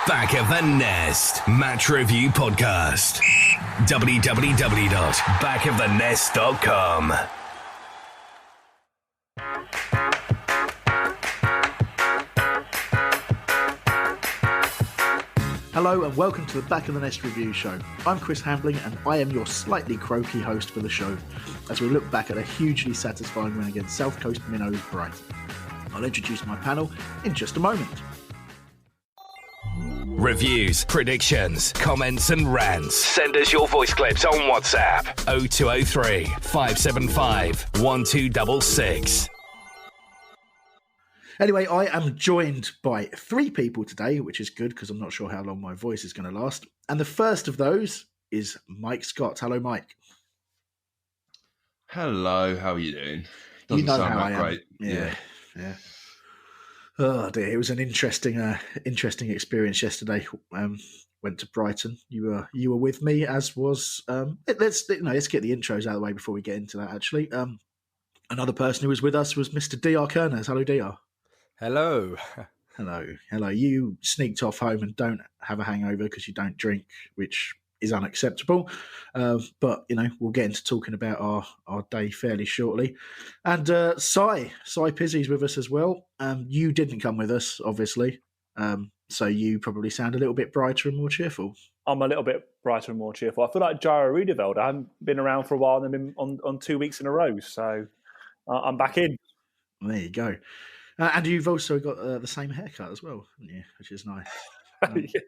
Back of the Nest Match Review Podcast. www.backofthenest.com. Hello and welcome to the Back of the Nest Review Show. I'm Chris Hambling and I am your slightly croaky host for the show as we look back at a hugely satisfying win against South Coast Minnows Brighton. I'll introduce my panel in just a moment. Reviews, predictions, comments and rants. Send us your voice clips on WhatsApp 0203 575 1266. Anyway, I am joined by three people today, which is good because I'm not sure how long my voice is going to last. And the first of those is Mike Scott. Hello, Mike. Hello, how are you doing? Doesn't sound how that I am. great. Yeah. Oh dear, it was an interesting experience yesterday. Went to Brighton. You were with me, as was. Let's get the intros out of the way before we get into that. Actually, another person who was with us was Mr. Diyar Kernes. Hello, Diyar. Hello. Hello. You sneaked off home and don't have a hangover because you don't drink, which is unacceptable. But, we'll get into talking about our day fairly shortly. And Sai Pizzi's with us as well. You didn't come with us, obviously. So you probably sound a little bit brighter and more cheerful. I'm a little bit brighter and more cheerful. I feel like Diyar Rudeveld. I haven't been around for a while and I've been on 2 weeks in a row. So I'm back in. There you go. And you've also got the same haircut as well, haven't you? Which is nice. Yeah.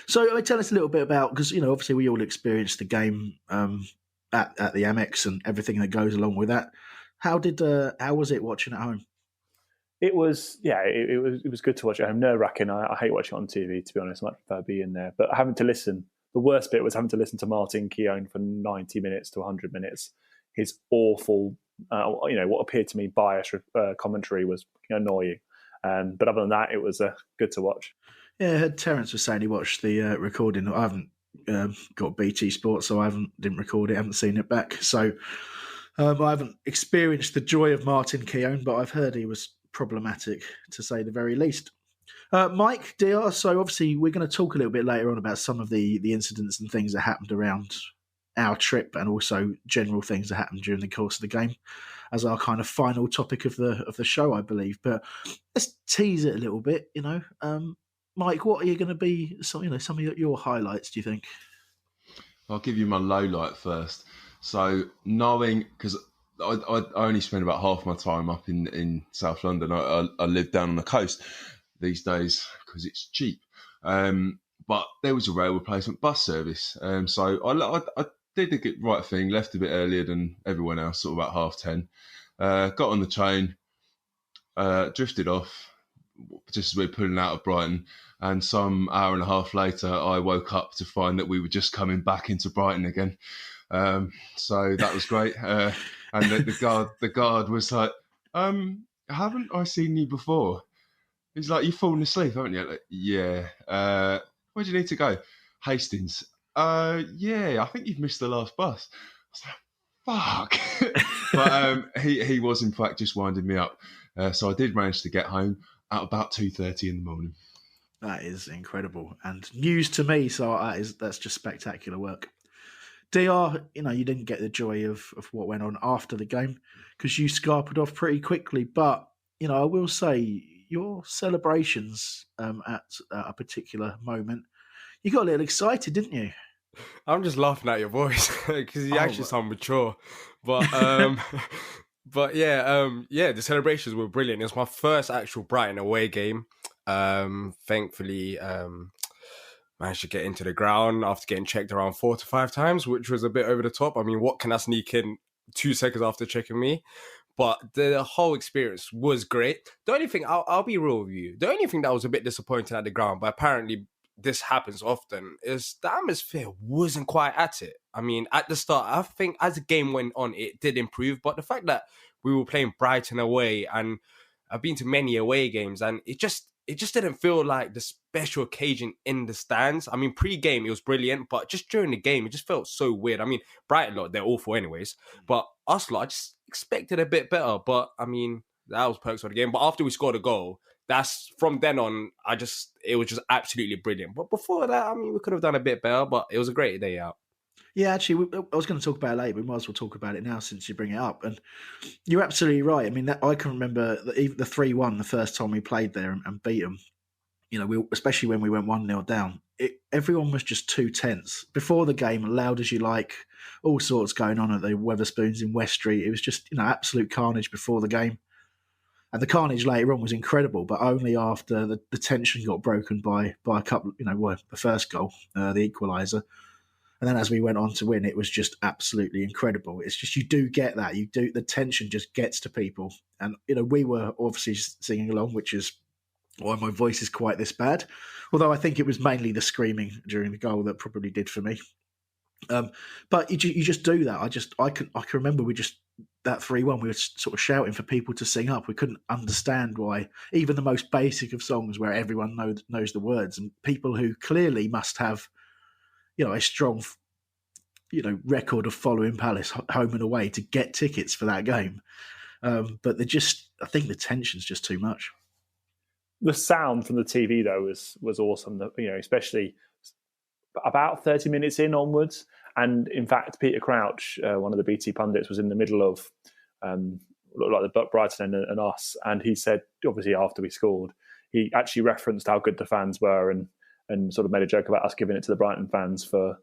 So tell us a little bit about, because, obviously we all experienced the game at the Amex and everything that goes along with that. How was it watching at home? It was good to watch at home. Nerve-wracking. I hate watching it on TV, to be honest. I much prefer being there. But having to listen, the worst bit was having to listen to Martin Keown for 90 minutes to 100 minutes. His awful, what appeared to me biased commentary was annoying. But other than that, it was good to watch. Yeah, I heard Terence was saying he watched the recording. I haven't got BT Sports, so I didn't record it, haven't seen it back. So I haven't experienced the joy of Martin Keown, but I've heard he was problematic, to say the very least. Mike, Diyar, so obviously we're going to talk a little bit later on about some of the incidents and things that happened around our trip and also general things that happened during the course of the game as our kind of final topic of the show, I believe. But let's tease it a little bit, Mike, what are you going to be, some of your highlights, do you think? I'll give you my low light first. So knowing, because I only spend about half my time up in South London. I live down on the coast these days because it's cheap. But there was a rail replacement bus service. So I did the right thing, left a bit earlier than everyone else, sort of about 10:30. Got on the train, drifted off, just as we were pulling out of Brighton. And some hour and a half later, I woke up to find that we were just coming back into Brighton again. So that was great. And the guard was like, haven't I seen you before? He's like, you've fallen asleep, haven't you? Like, yeah. Where do you need to go? Hastings. Yeah, I think you've missed the last bus. I was like, fuck. But he was, in fact, just winding me up. So I did manage to get home at about 2:30 in the morning. That is incredible and news to me. So that's just spectacular work. Diyar, you didn't get the joy of what went on after the game because you scarpered off pretty quickly. But, I will say your celebrations at a particular moment, you got a little excited, didn't you? I'm just laughing at your voice because you actually sound mature. But but the celebrations were brilliant. It was my first actual Brighton away game. Thankfully, managed to get into the ground after getting checked around 4 to 5 times, which was a bit over the top. I mean, what can I sneak in 2 seconds after checking me? But the whole experience was great. The only thing, I'll be real with you, the only thing that was a bit disappointing at the ground, but apparently this happens often, is the atmosphere wasn't quite at it. I mean, at the start, I think as the game went on, it did improve. But the fact that we were playing Brighton away, and I've been to many away games, and it just didn't feel like the special occasion in the stands. I mean, pre-game, it was brilliant, but just during the game, it just felt so weird. I mean, Brighton, they're awful anyways, but us, I just expected a bit better. But, I mean, that was perks of the game. But after we scored a goal, that's from then on, it was just absolutely brilliant. But before that, I mean, we could have done a bit better, but it was a great day out. Yeah, actually, I was going to talk about it later, but we might as well talk about it now since you bring it up. And you're absolutely right. I mean, I can remember even the 3-1 the first time we played there and beat them. You know, especially when we went 1-0 down, everyone was just too tense. Before the game, loud as you like, all sorts going on at the Weatherspoons in West Street. It was just, absolute carnage before the game. And the carnage later on was incredible, but only after the tension got broken by a couple, the first goal, the equaliser. And then as we went on to win, it was just absolutely incredible. It's just, you do get that. The tension just gets to people. And, we were obviously singing along, which is why my voice is quite this bad. Although I think it was mainly the screaming during the goal that probably did for me. But you just do that. I can remember that 3-1, we were sort of shouting for people to sing up. We couldn't understand why even the most basic of songs where everyone knows the words, and people who clearly must have, a strong, record of following Palace home and away to get tickets for that game. But I think the tension's just too much. The sound from the TV though was awesome. Especially about 30 minutes in onwards. And in fact, Peter Crouch, one of the BT pundits, was in the middle of like the Brighton and us, and he said, obviously after we scored, he actually referenced how good the fans were and sort of made a joke about us giving it to the Brighton fans for at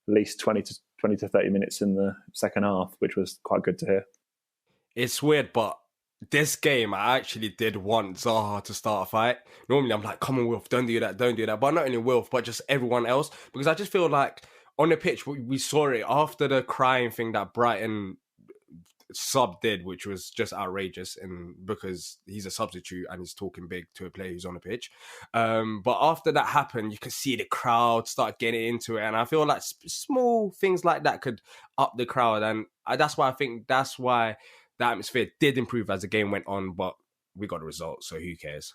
least 20 to 30 minutes in the second half, which was quite good to hear. It's weird, but this game, I actually did want Zaha to start a fight. Normally, I'm like, come on, Wilf, don't do that. But not only Wilf, but just everyone else. Because I just feel like on the pitch, we saw it after the crying thing that Brighton sub did, which was just outrageous, and because he's a substitute and he's talking big to a player who's on the pitch. But after that happened, you could see the crowd start getting into it, and I feel like small things like that could up the crowd, and that's why the atmosphere did improve as the game went on. But we got a result, so who cares?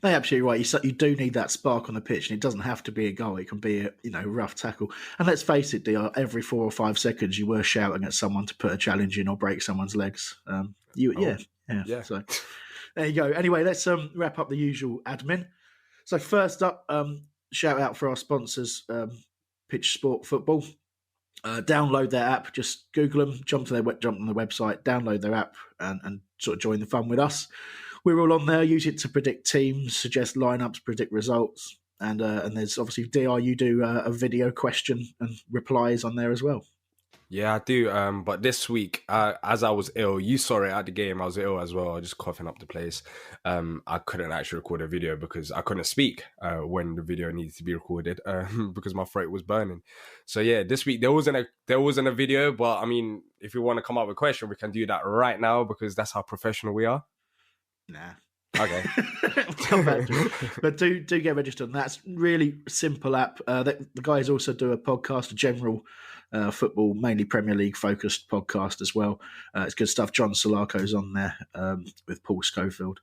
No, you're absolutely right. You do need that spark on the pitch, and it doesn't have to be a goal. It can be a rough tackle. And let's face it, Diyar, every 4 or 5 seconds you were shouting at someone to put a challenge in or break someone's legs. Yeah. So there you go. Anyway, let's wrap up the usual admin. So first up, shout out for our sponsors, Pitch Sport Football. Download their app. Just Google them, jump on the website, download their app, and sort of join the fun with us. We're all on there. Use it to predict teams, suggest lineups, predict results, and there's obviously Diyar. You do a video question and replies on there as well. Yeah, I do. But this week, as I was ill, you saw it at the game. I was ill as well. I was just coughing up the place. I couldn't actually record a video because I couldn't speak when the video needed to be recorded because my throat was burning. So yeah, this week there wasn't a video. But I mean, if you want to come up with a question, we can do that right now because that's how professional we are. Nah. Okay. Come back to it. But do get registered. And that's really simple app. The guys also do a podcast, a general football, mainly Premier League focused podcast as well. It's good stuff. John Solako's on there with Paul Schofield.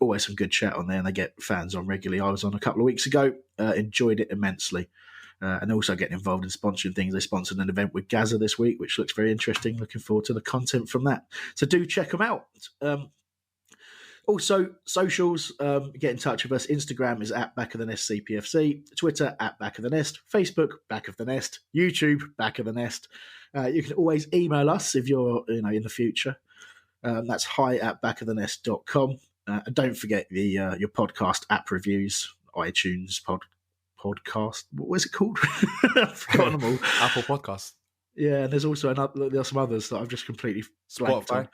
Always some good chat on there, and they get fans on regularly. I was on a couple of weeks ago. Enjoyed it immensely. And also getting involved in sponsoring things. They sponsored an event with Gaza this week, which looks very interesting. Looking forward to the content from that. So do check them out. Also, socials, get in touch with us. Instagram is at Back of the Nest CPFC, Twitter at Back of the Nest, Facebook Back of the Nest, YouTube Back of the Nest. You can always email us if you're in the future. That's hi@backofthenest.com. And don't forget your podcast app reviews, iTunes podcast. What was it called? I've forgotten them all. Apple Podcasts. Yeah, and there's also there's some others that I've just completely blanked on.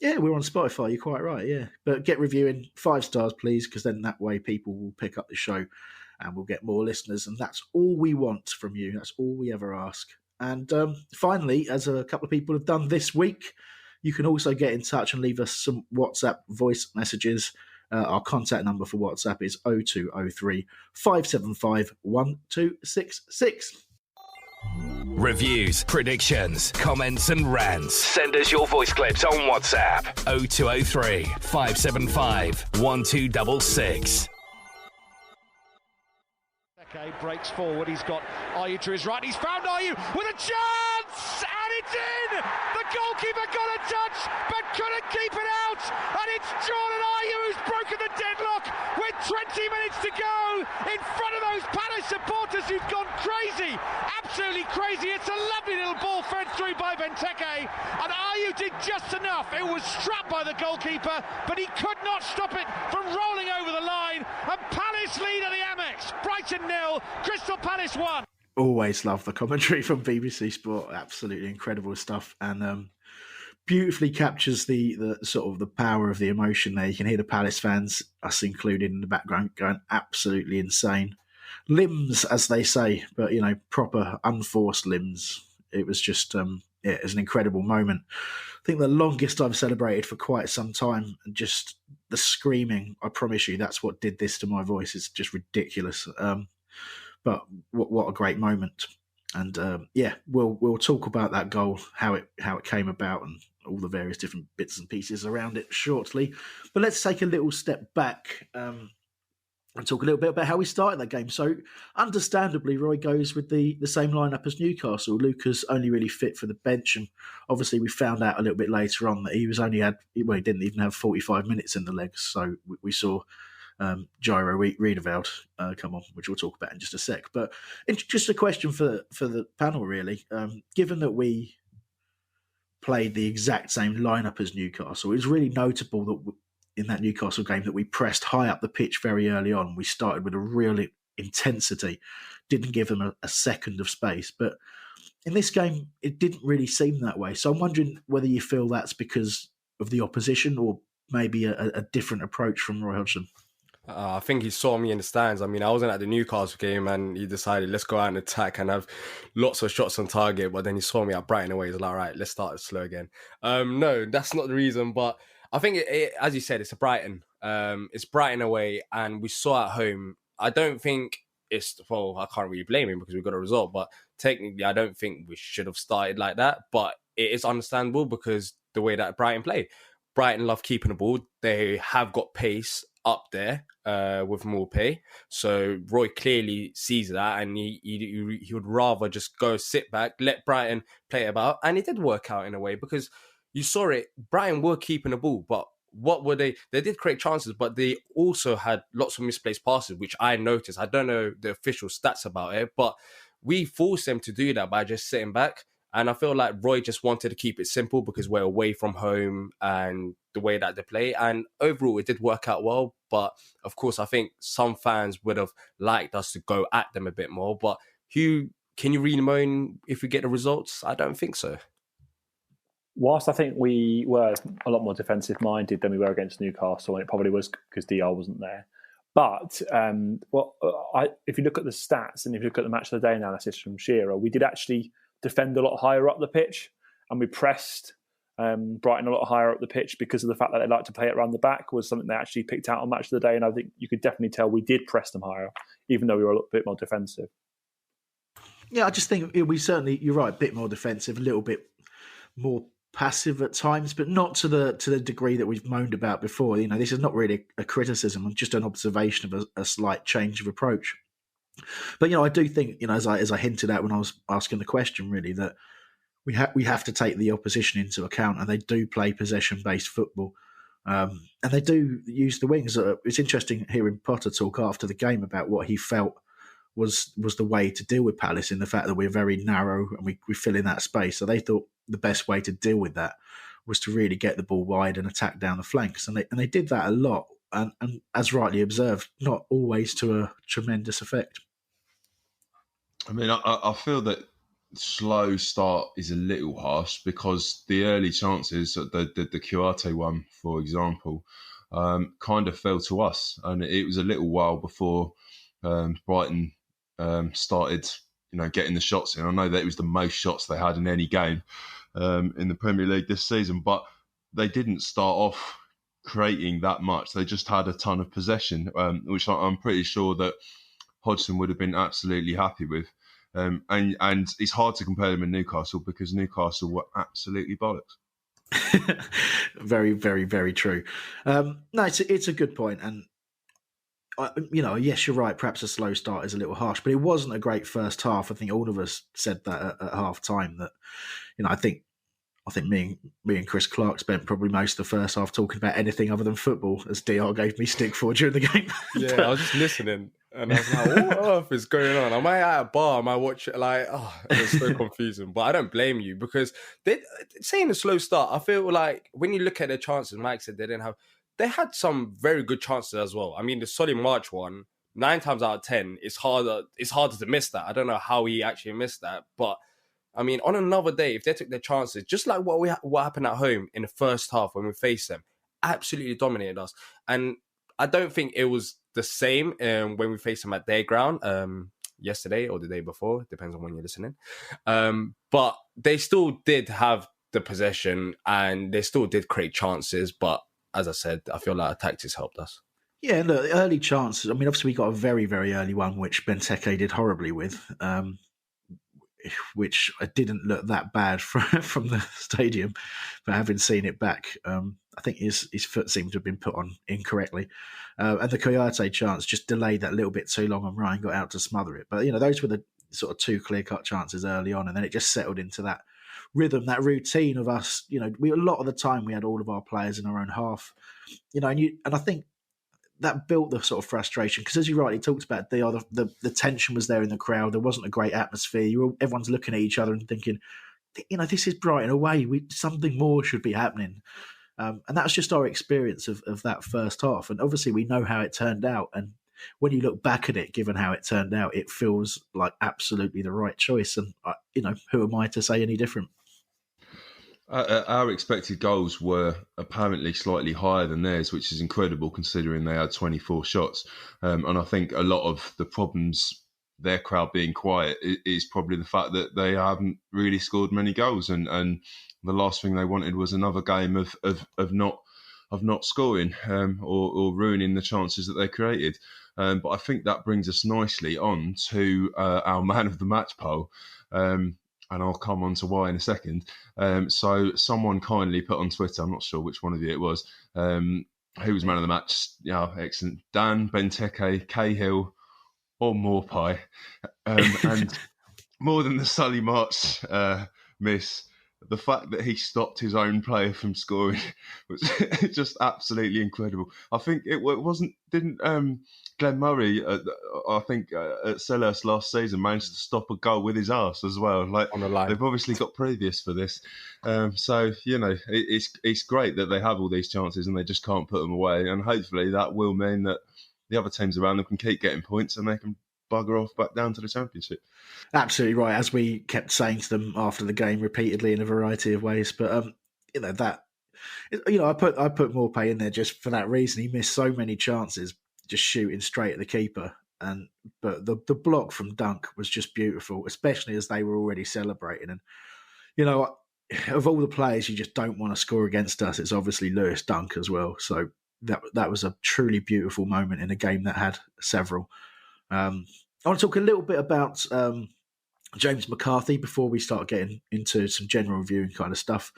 Yeah, we're on Spotify. You're quite right. Yeah, but get reviewing 5 stars, please, because then that way people will pick up the show, and we'll get more listeners. And that's all we want from you. That's all we ever ask. And finally, as a couple of people have done this week, you can also get in touch and leave us some WhatsApp voice messages. Our contact number for WhatsApp is 0203 575 1266. Reviews, predictions, comments and rants. Send us your voice clips on WhatsApp 0203 575 1266. Breaks forward, he's got Ayew to his right, he's found Ayew with a chance, and it's in! The goalkeeper got a touch, but couldn't keep it out! And it's Jordan Ayew who's broken the deadlock with 20 minutes to go in front of those Palace supporters who've gone crazy! Absolutely crazy. It's a lovely little ball fed through by Benteke, and Ayew did just enough. It was strapped by the goalkeeper, but he could not stop it from rolling over the line, and Palace lead at the Amex. Brighton 0, Crystal Palace 1. Always love the commentary from BBC Sport. Absolutely incredible stuff, and beautifully captures the sort of the power of the emotion there. You can hear the Palace fans, us included, in the background, going absolutely insane. Limbs, as they say, but proper unforced limbs. It was just it was an incredible moment. I think the longest I've celebrated for quite some time, and just the screaming. I promise you, that's what did this to my voice. It's just ridiculous. But what a great moment. And we'll talk about that goal, how it came about, and all the various different bits and pieces around it shortly. But let's take a little step back and talk a little bit about how we started that game. So, understandably, Roy goes with the same lineup as Newcastle. Luca's only really fit for the bench, and obviously we found out a little bit later on that he didn't even have 45 minutes in the legs. So we saw Gyro Riedeveld come on, which we'll talk about in just a sec. But it's just a question for the panel, really. Given that we played the exact same lineup as Newcastle, it's really notable that in that Newcastle game that we pressed high up the pitch very early on. We started with a real intensity, didn't give them a second of space. But in this game, it didn't really seem that way. So I'm wondering whether you feel that's because of the opposition or maybe a different approach from Roy Hodgson. I think he saw me in the stands. I mean, I wasn't at the Newcastle game, and he decided, let's go out and attack and have lots of shots on target. But then he saw me at Brighton away. He's like, all right, let's start it slow again. No, that's not the reason. But I think, as you said, it's a Brighton. It's Brighton away, and we saw at home. I don't think I can't really blame him because we got a result. But technically, I don't think we should have started like that. But it is understandable because the way that Brighton play. Brighton love keeping the ball. They have got pace up there with Maupay. So Roy clearly sees that, and he would rather just go sit back, let Brighton play it about. And it did work out in a way because you saw it. Brighton were keeping the ball, but what were they? They did create chances, but they also had lots of misplaced passes, which I noticed. I don't know the official stats about it, but we forced them to do that by just sitting back. And I feel like Roy just wanted to keep it simple because we're away from home and the way that they play. And overall, it did work out well. But of course, I think some fans would have liked us to go at them a bit more. But can you really moan if we get the results? I don't think so. Whilst I think we were a lot more defensive-minded than we were against Newcastle, and it probably was because Diyar wasn't there. But if you look at the stats and if you look at the match of the day analysis from Shearer, we did actually defend a lot higher up the pitch, and we pressed Brighton a lot higher up the pitch because of the fact that they like to play it around the back was something they actually picked out on Match of the Day, and I think you could definitely tell we did press them higher, even though we were a little bit more defensive. Yeah, I just think we certainly, you're right, a bit more defensive, a little bit more passive at times, but not to the degree that we've moaned about before. This is not really a criticism, just an observation of a slight change of approach. But I do think, as I hinted at when I was asking the question, really, that we have to take the opposition into account, and they do play possession-based football, and they do use the wings. It's interesting hearing Potter talk after the game about what he felt was the way to deal with Palace, in the fact that we're very narrow and we fill in that space. So they thought the best way to deal with that was to really get the ball wide and attack down the flanks, and they did that a lot. And as rightly observed, not always to a tremendous effect. I mean, I feel that slow start is a little harsh because the early chances, the Kuate one, for example, kind of fell to us. And it was a little while before Brighton started, getting the shots in. I know that it was the most shots they had in any game in the Premier League this season, but they didn't start off creating that much. They just had a ton of possession, which I'm pretty sure that Hodgson would have been absolutely happy with. And it's hard to compare them in Newcastle because Newcastle were absolutely bollocks. Very, very, very true. No, it's a good point. And yes, you're right. Perhaps a slow start is a little harsh, but it wasn't a great first half. I think all of us said that at half time. That I think me and Chris Clark spent probably most of the first half talking about anything other than football, as Diyar gave me stick for during the game. Yeah, I was just listening, and I was like, "What on earth is going on? Am I at a bar? Am I watching?" It was so confusing. But I don't blame you, because they saying a slow start. I feel like when you look at their chances, Mike said they had some very good chances as well. I mean, the Solly March one, 9 times out of 10, it's harder to miss that. I don't know how he actually missed that, but I mean, on another day, if they took their chances, just like what happened at home in the first half when we faced them, absolutely dominated us. And I don't think it was the same when we faced them at their ground yesterday or the day before, depends on when you're listening. But they still did have the possession and they still did create chances. But as I said, I feel like our tactics helped us. Yeah, look, early chances. I mean, obviously we got a very, very early one, which Benteke did horribly with. Which didn't look that bad from the stadium, but having seen it back, I think his foot seemed to have been put on incorrectly. And the Coyote chance just delayed that a little bit too long, and Ryan got out to smother it. But, those were the sort of 2 clear-cut chances early on, and then it just settled into that rhythm, that routine of us. A lot of the time we had all of our players in our own half, and I think that built the sort of frustration, because as you rightly talked about, the tension was there in the crowd. There wasn't a great atmosphere. Everyone's looking at each other and thinking, this is Brighton away. Something more should be happening. And that's just our experience of that first half. And obviously we know how it turned out. And when you look back at it, given how it turned out, it feels like absolutely the right choice. And, who am I to say any different? Our expected goals were apparently slightly higher than theirs, which is incredible considering they had 24 shots. And I think a lot of the problems, their crowd being quiet, is probably the fact that they haven't really scored many goals. And the last thing they wanted was another game of not scoring or ruining the chances that they created. But I think that brings us nicely on to our man of the match poll. And I'll come on to why in a second. So someone kindly put on Twitter, I'm not sure which one of you it was, who was man of the match. Yeah, excellent. Dan, Benteke, Cahill, or Morpie. And more than the Sully March miss, the fact that he stopped his own player from scoring was just absolutely incredible. I think didn't Glenn Murray, I think at Selhurst last season, managed to stop a goal with his arse as well. Like, on the line. They've obviously got previous for this. So, it's great that they have all these chances and they just can't put them away. And hopefully that will mean that the other teams around them can keep getting points and they can bugger off back down to the Championship. Absolutely right, as we kept saying to them after the game repeatedly in a variety of ways. But I put Morpay in there just for that reason. He missed so many chances just shooting straight at the keeper, but the block from Dunk was just beautiful, especially as they were already celebrating. And of all the players you just don't want to score against us, it's obviously Lewis Dunk as well. So that was a truly beautiful moment in a game that had several. I want to talk a little bit about James McCarthy before we start getting into some general reviewing kind of stuff.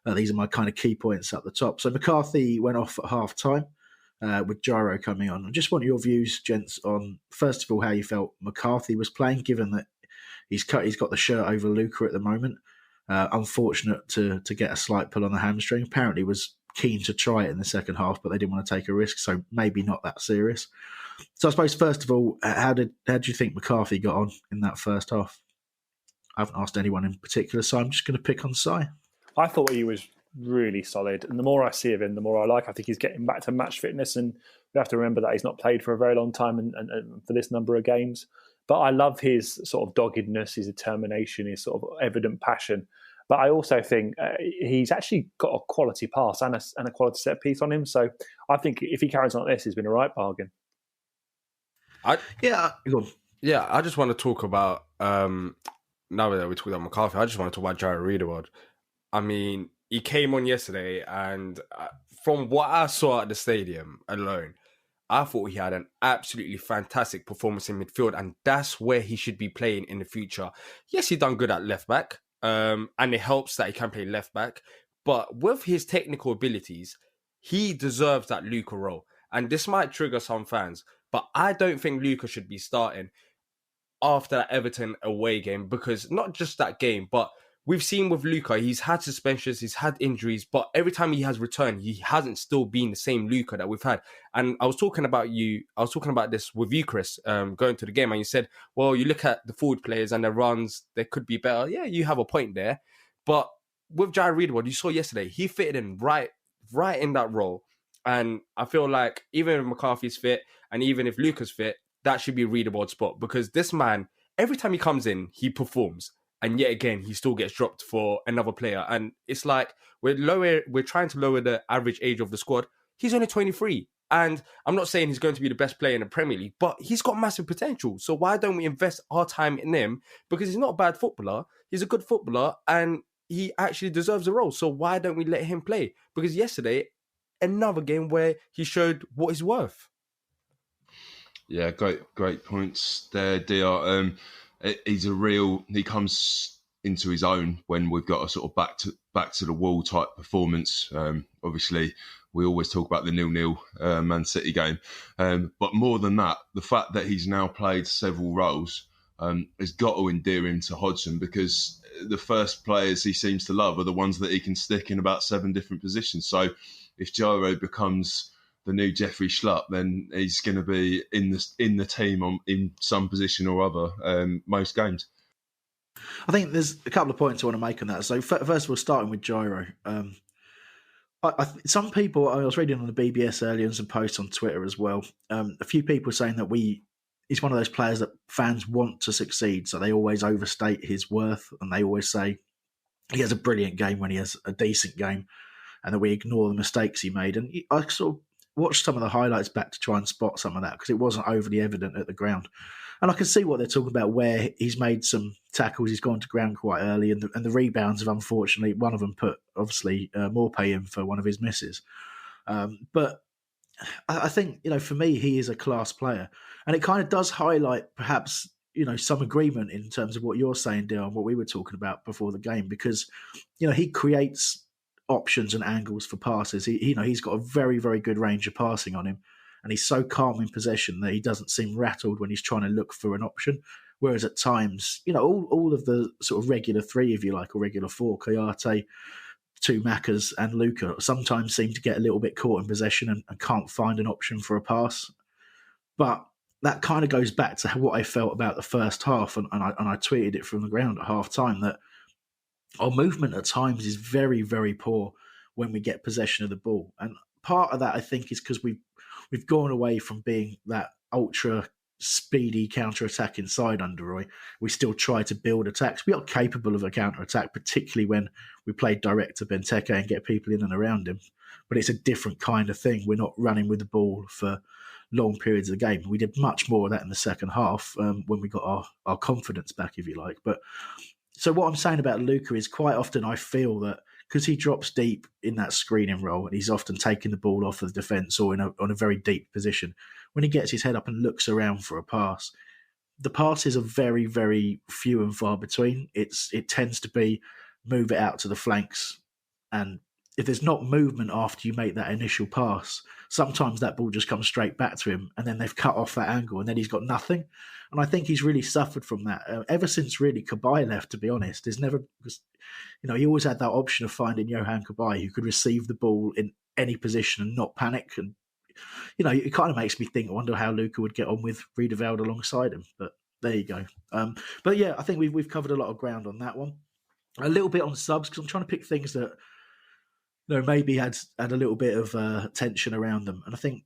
These are my kind of key points at the top. So McCarthy went off at half time with Gyro coming on. I just want your views, gents, on first of all how you felt McCarthy was playing, given that he's got the shirt over Luca at the moment. Unfortunate to get a slight pull on the hamstring. Apparently was keen to try it in the second half, but they didn't want to take a risk, so maybe not that serious. So I suppose first of all, how did you think McCarthy got on in that first half? I haven't asked anyone in particular, so I'm just going to pick on Si. I thought he was really solid, and the more I see of him, the more I like. I think he's getting back to match fitness, and we have to remember that he's not played for a very long time and for this number of games. But I love his sort of doggedness, his determination, his sort of evident passion. But I also think he's actually got a quality pass and a quality set piece on him. So I think if he carries on like this, he's been a right bargain. I just want to talk about now that we talked about McCarthy, I just want to talk about Jared Riedewald. I mean, he came on yesterday, and from what I saw at the stadium alone, I thought he had an absolutely fantastic performance in midfield, and that's where he should be playing in the future. Yes, he done good at left back, and it helps that he can play left back. But with his technical abilities, he deserves that Luca role. And this might trigger some fans, But I don't think Luka should be starting after that Everton away game, because not just that game, but we've seen with Luka, he's had suspensions, he's had injuries, but every time he has returned, he hasn't still been the same Luka that we've had. And I was talking about this with you, Chris, going to the game, and you said, well, you look at the forward players and their runs, they could be better. Yeah, you have a point there. But with Diyar, what you saw yesterday, he fitted in right in that role. And I feel like even if McCarthy's fit and even if Luka's fit, that should be a readable spot, because this man, every time he comes in, he performs. And yet again, he still gets dropped for another player. And it's like we're trying to lower the average age of the squad. He's only 23. And I'm not saying he's going to be the best player in the Premier League, but he's got massive potential. So why don't we invest our time in him? Because he's not a bad footballer. He's a good footballer and he actually deserves a role. So why don't we let him play? Because yesterday, another game where he showed what he's worth. Yeah, great points there, Diyar. He comes into his own when we've got a sort of back to the wall type performance. Obviously, we always talk about the 0-0 Man City game, but more than that, the fact that he's now played several roles has got to endear him to Hodgson, because the first players he seems to love are the ones that he can stick in about 7 different positions. So if Gyro becomes the new Jeffrey Schlupp, then he's going to be in the team in some position or other most games. I think there's a couple of points I want to make on that. So first of all, starting with Gyro. Some people, I was reading on the BBS earlier and some posts on Twitter as well, a few people saying that he's one of those players that fans want to succeed, so they always overstate his worth, and they always say he has a brilliant game when he has a decent game, and that we ignore the mistakes he made. And I sort of watched some of the highlights back to try and spot some of that, because it wasn't overly evident at the ground. And I can see what they're talking about, where he's made some tackles, he's gone to ground quite early, and the rebounds have, unfortunately, one of them put, obviously, more pay in for one of his misses. But I think, for me, he is a class player. And it kind of does highlight, perhaps, some agreement in terms of what you're saying, Dale, and what we were talking about before the game, because, he creates options and angles for passes. He's got a very, very good range of passing on him, and he's so calm in possession that he doesn't seem rattled when he's trying to look for an option. Whereas at times, all of the sort of regular 3, if you like, or regular 4, Kayate, 2 Maccas and Luka, sometimes seem to get a little bit caught in possession and can't find an option for a pass. But that kind of goes back to what I felt about the first half, and I tweeted it from the ground at half time, that our movement at times is very, very poor when we get possession of the ball. And part of that, I think, is because we've gone away from being that ultra speedy counter-attack inside under Roy. We still try to build attacks. We are capable of a counter-attack, particularly when we play direct to Benteke and get people in and around him. But it's a different kind of thing. We're not running with the ball for long periods of the game. We did much more of that in the second half when we got our confidence back, if you like. But so what I'm saying about Luka is, quite often I feel that because he drops deep in that screening role, and he's often taking the ball off of the defence or on a very deep position, when he gets his head up and looks around for a pass, the passes are very, very few and far between. It tends to be move it out to the flanks, and if there's not movement after you make that initial pass, sometimes that ball just comes straight back to him, and then they've cut off that angle, and then he's got nothing. And I think he's really suffered from that ever since really Kabay left. To be honest, there's never, he always had that option of finding Johan Kabay, who could receive the ball in any position and not panic. And it kind of makes me think, I wonder how Luka would get on with Riedewald alongside him. But there you go. But yeah, I think we've covered a lot of ground on that one. A little bit on subs, because I'm trying to pick things that maybe had a little bit of tension around them. And I think,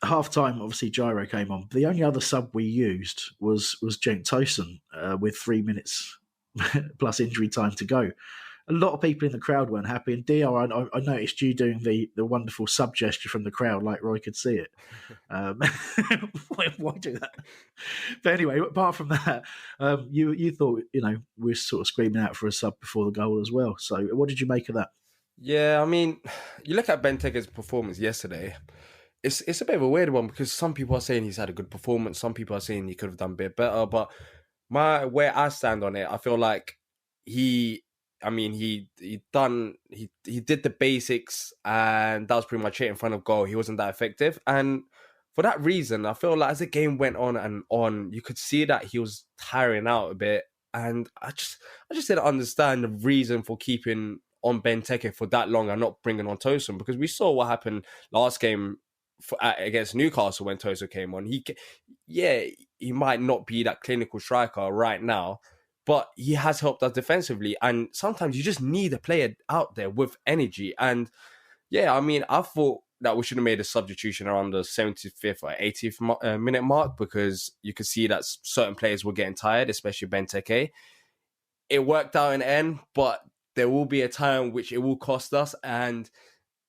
half time, obviously Gyro came on. The only other sub we used was Cenk Tosun with 3 minutes plus injury time to go. A lot of people in the crowd weren't happy. And Diyar, I noticed you doing the wonderful sub gesture from the crowd, like Roy could see it. Why do that? But anyway, apart from that, you thought, we were sort of screaming out for a sub before the goal as well. So what did you make of that? Yeah, I mean, you look at Benteke's performance yesterday, it's a bit of a weird one, because some people are saying he's had a good performance, some people are saying he could have done a bit better, but where I stand on it, I feel like he did the basics, and that was pretty much it in front of goal. He wasn't that effective, and for that reason, I feel like as the game went on and on, you could see that he was tiring out a bit. And I just didn't understand the reason for keeping on Benteke for that long and not bringing on Tosun, because we saw what happened last game against Newcastle when Tosun came on. He might not be that clinical striker right now, but he has helped us defensively. And sometimes you just need a player out there with energy. And yeah, I mean, I thought that we should have made a substitution around the 75th or 80th minute mark, because you could see that certain players were getting tired, especially Benteke. It worked out in the end, but there will be a time which it will cost us, and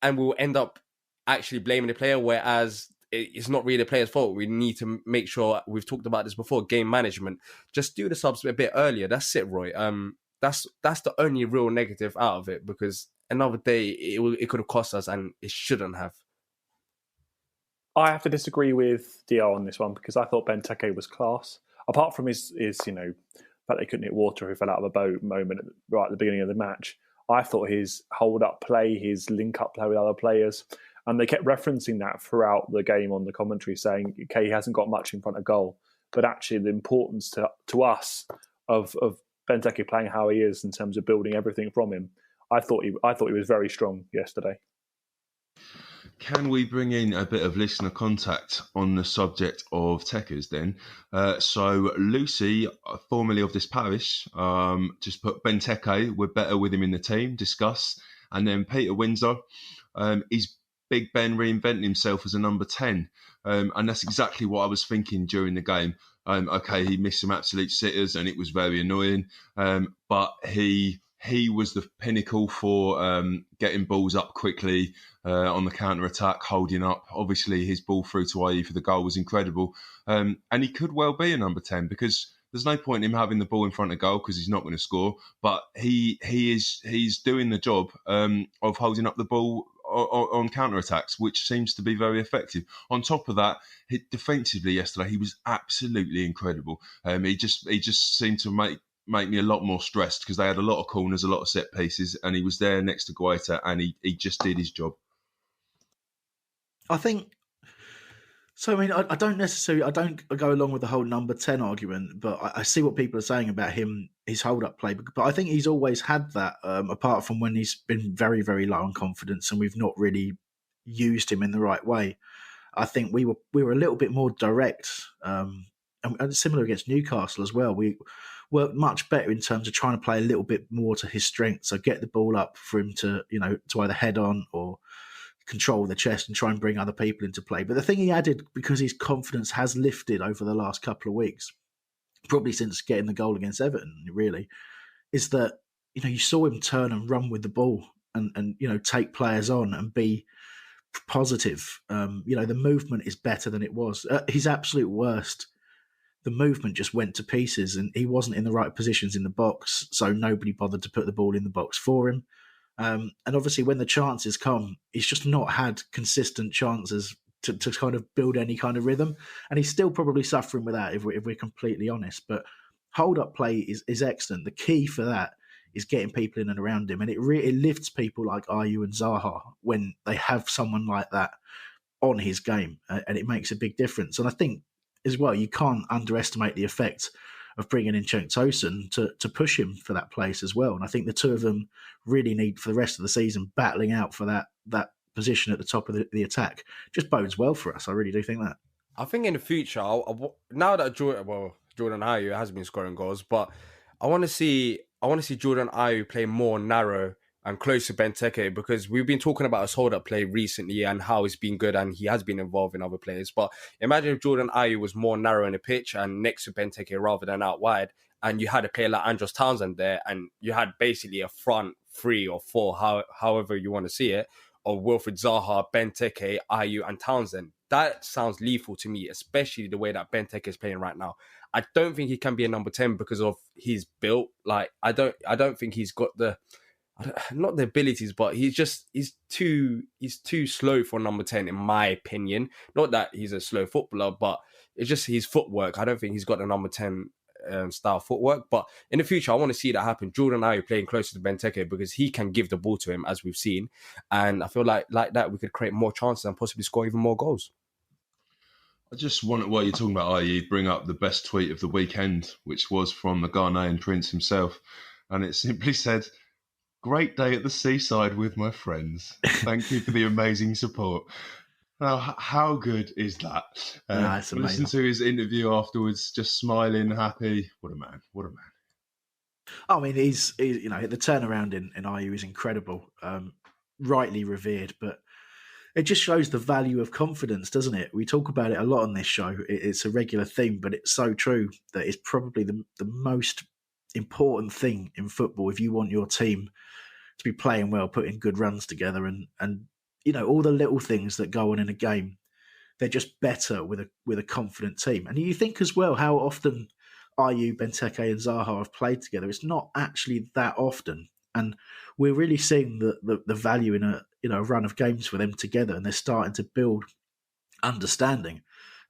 we'll end up actually blaming the player, whereas it's not really the player's fault. We need to make sure, we've talked about this before, game management. Just do the subs a bit earlier. That's it, Roy. That's the only real negative out of it, because another day it could have cost us, and it shouldn't have. I have to disagree with Diyar on this one, because I thought Benteke was class. Apart from his fact they couldn't hit water, who fell out of a boat moment right at the beginning of the match, I thought his hold-up play, his link-up play with other players, and they kept referencing that throughout the game on the commentary, saying, okay, he hasn't got much in front of goal, but actually the importance to us of Benteke playing how he is in terms of building everything from him, I thought he was very strong yesterday. Can we bring in a bit of listener contact on the subject of Tekers then? So Lucy, formerly of this parish, just put Benteke, we're better with him in the team, discuss. And then Peter Windsor, is Big Ben reinventing himself as a number 10? And that's exactly what I was thinking during the game. Okay, he missed some absolute sitters and it was very annoying. But he was the pinnacle for getting balls up quickly on the counter-attack, holding up. Obviously, his ball through to IE for the goal was incredible. And he could well be a number 10, because there's no point in him having the ball in front of goal because he's not going to score. But he's doing the job of holding up the ball on counter-attacks, which seems to be very effective. On top of that, defensively yesterday, he was absolutely incredible. He just seemed to make me a lot more stressed, because they had a lot of corners, a lot of set pieces, and he was there next to Guaita, and he just did his job. I think so. I mean, I don't go along with the whole number 10 argument, but I see what people are saying about him, his hold-up play. But I think he's always had that, apart from when he's been very, very low on confidence and we've not really used him in the right way. I think we were a little bit more direct, and similar against Newcastle as well. We worked much better in terms of trying to play a little bit more to his strength. So get the ball up for him to either head on or control the chest and try and bring other people into play. But the thing he added, because his confidence has lifted over the last couple of weeks, probably since getting the goal against Everton, really, is that you saw him turn and run with the ball and take players on and be positive. The movement is better than it was. At his absolute worst, the movement just went to pieces and he wasn't in the right positions in the box, so nobody bothered to put the ball in the box for him. And obviously when the chances come, he's just not had consistent chances to kind of build any kind of rhythm. And he's still probably suffering with that, if we're completely honest. But hold-up play is excellent. The key for that is getting people in and around him. And it really lifts people like Ayew and Zaha when they have someone like that on his game. And it makes a big difference. And I think, as well, you can't underestimate the effect of bringing in Cenk Tosun to push him for that place as well. And I think the two of them really need, for the rest of the season, battling out for that position at the top of the attack. Just bodes well for us. I really do think that. I think in the future, now that Jordan Ayew has been scoring goals, but I want to see Jordan Ayew play more narrow and close to Benteke, because we've been talking about his hold-up play recently and how he's been good and he has been involved in other players. But imagine if Jordan Ayew was more narrow in the pitch and next to Benteke rather than out wide, and you had a player like Andros Townsend there, and you had basically a front 3 or 4, however you want to see it, of Wilfried Zaha, Benteke, Ayew and Townsend. That sounds lethal to me, especially the way that Benteke is playing right now. I don't think he can be a number 10 because of his build. Like, I don't think he's got not the abilities, but he's too slow for number 10 in my opinion. Not that he's a slow footballer, but it's just his footwork. I don't think he's got the number 10 style footwork. But in the future, I want to see that happen. Jordan Ayew playing closer to Benteke, because he can give the ball to him, as we've seen, and I feel like that we could create more chances and possibly score even more goals. I just want, while you're talking about IE, bring up the best tweet of the weekend, which was from the Ghanaian prince himself. And it simply said, "Great day at the seaside with my friends. Thank you for the amazing support." Now, how good is that? It's Listen amazing. to his interview afterwards, just smiling, happy. What a man. What a man. I mean, he's the turnaround in IU is incredible, rightly revered, but it just shows the value of confidence, doesn't it? We talk about it a lot on this show. It's a regular theme, but it's so true that it's probably the most important thing in football if you want your team to be playing well, putting good runs together, and all the little things that go on in a game. They're just better with a confident team. And you think as well how often Ayew, Benteke, and Zaha have played together. It's not actually that often, and we're really seeing the value in a run of games for them together, and they're starting to build understanding.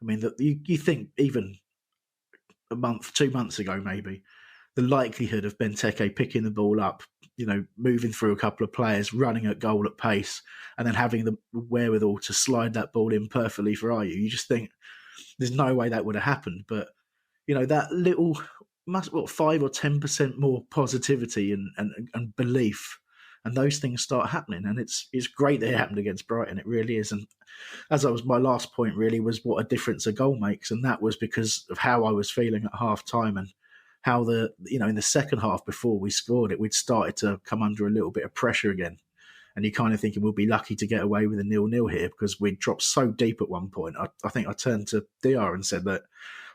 I mean, that you think even a month, 2 months ago, maybe the likelihood of Benteke picking the ball up, moving through a couple of players, running at goal at pace, and then having the wherewithal to slide that ball in perfectly for Ayew. You just think there's no way that would have happened. But, that little, 5 or 10% more positivity and belief, and those things start happening. And it's great that it happened against Brighton. It really is. And my last point really was what a difference a goal makes. And that was because of how I was feeling at half time and how in the second half before we scored it, we'd started to come under a little bit of pressure again. And you're kind of thinking we'll be lucky to get away with a 0-0 here because we'd dropped so deep at one point. I think I turned to Diyar and said that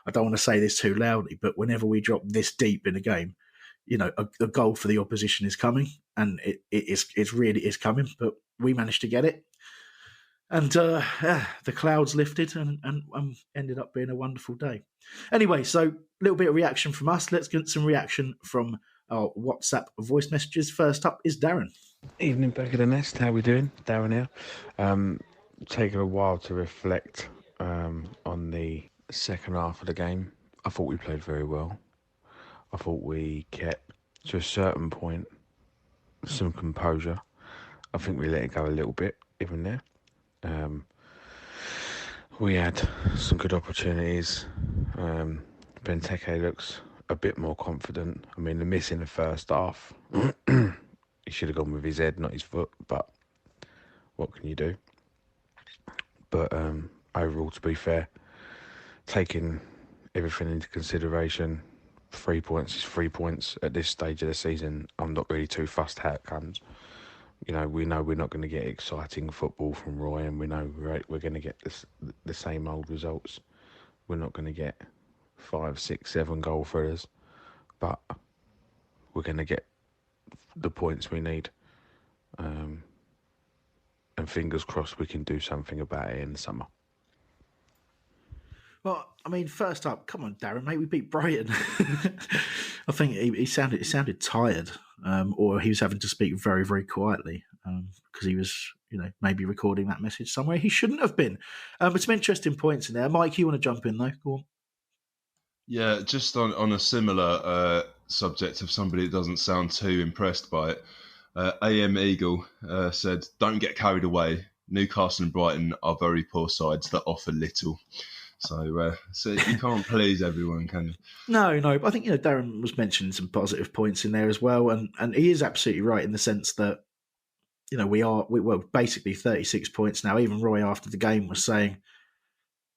I don't want to say this too loudly, but whenever we drop this deep in a game, a goal for the opposition is coming, and it really is coming. But we managed to get it. And the clouds lifted and ended up being a wonderful day. Anyway, so a little bit of reaction from us. Let's get some reaction from our WhatsApp voice messages. First up is Darren. Evening, back at the nest. How we doing? Darren here. Taking a while to reflect on the second half of the game. I thought we played very well. I thought we kept, to a certain point, some composure. I think we let it go a little bit, even there. We had some good opportunities. Benteke looks a bit more confident. I mean, the miss in the first half, he should have gone with his head, not his foot, but what can you do? But overall, to be fair, taking everything into consideration, 3 points is 3 points at this stage of the season. I'm not really too fussed how it comes. We know we're not going to get exciting football from Roy, and we know we're going to get the same old results. We're not going to get 5, 6, 7 goal thrillers, but we're going to get the points we need. And fingers crossed we can do something about it in the summer. Well, I mean, first up, come on, Darren, mate, we beat Brighton. I think he sounded tired, or he was having to speak very, very quietly because he was, maybe recording that message somewhere he shouldn't have been. But some interesting points in there. Mike, you want to jump in though? Go on. Yeah, just on a similar subject of somebody that doesn't sound too impressed by it. AM Eagle said, "Don't get carried away. Newcastle and Brighton are very poor sides that offer little." So you can't please everyone, can you? No. But I think Darren was mentioning some positive points in there as well, and he is absolutely right in the sense that we're basically 36 points now. Even Roy after the game was saying,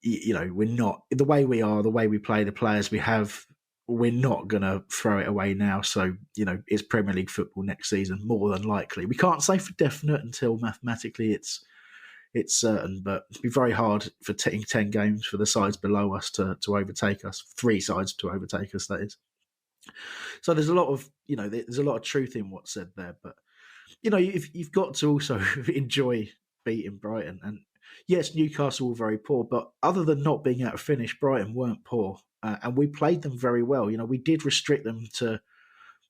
we're not the way we are, the way we play, the players we have. We're not going to throw it away now. So it's Premier League football next season more than likely. We can't say for definite until mathematically it's certain, but it'd be very hard for 10 games for the sides below us to overtake us. 3 sides to overtake us, that is. So there's a lot of there's a lot of truth in what's said there, but you've got to also enjoy beating Brighton. And yes, Newcastle were very poor, but other than not being able to finish, Brighton weren't poor, and we played them very well. We did restrict them to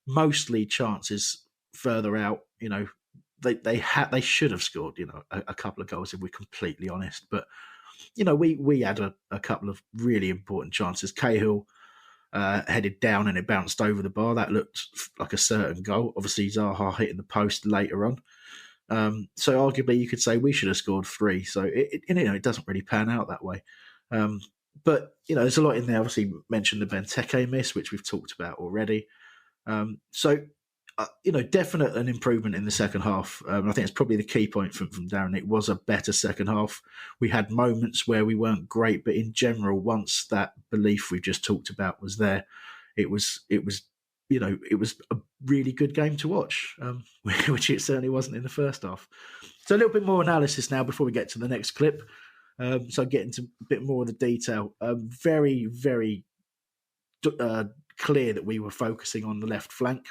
mostly chances further out. They should have scored, a couple of goals if we're completely honest. But, we had a couple of really important chances. Cahill headed down and it bounced over the bar. That looked like a certain goal. Obviously, Zaha hitting the post later on. So arguably you could say we should have scored 3. So, it doesn't really pan out that way. But there's a lot in there. Obviously, mentioned the Benteke miss, which we've talked about already. Definite an improvement in the second half. I think it's probably the key point from Darren. It was a better second half. We had moments where we weren't great, but in general, once that belief we just talked about was there, it was a really good game to watch, which it certainly wasn't in the first half. So a little bit more analysis now before we get to the next clip. So get into a bit more of the detail. Very, very clear that we were focusing on the left flank.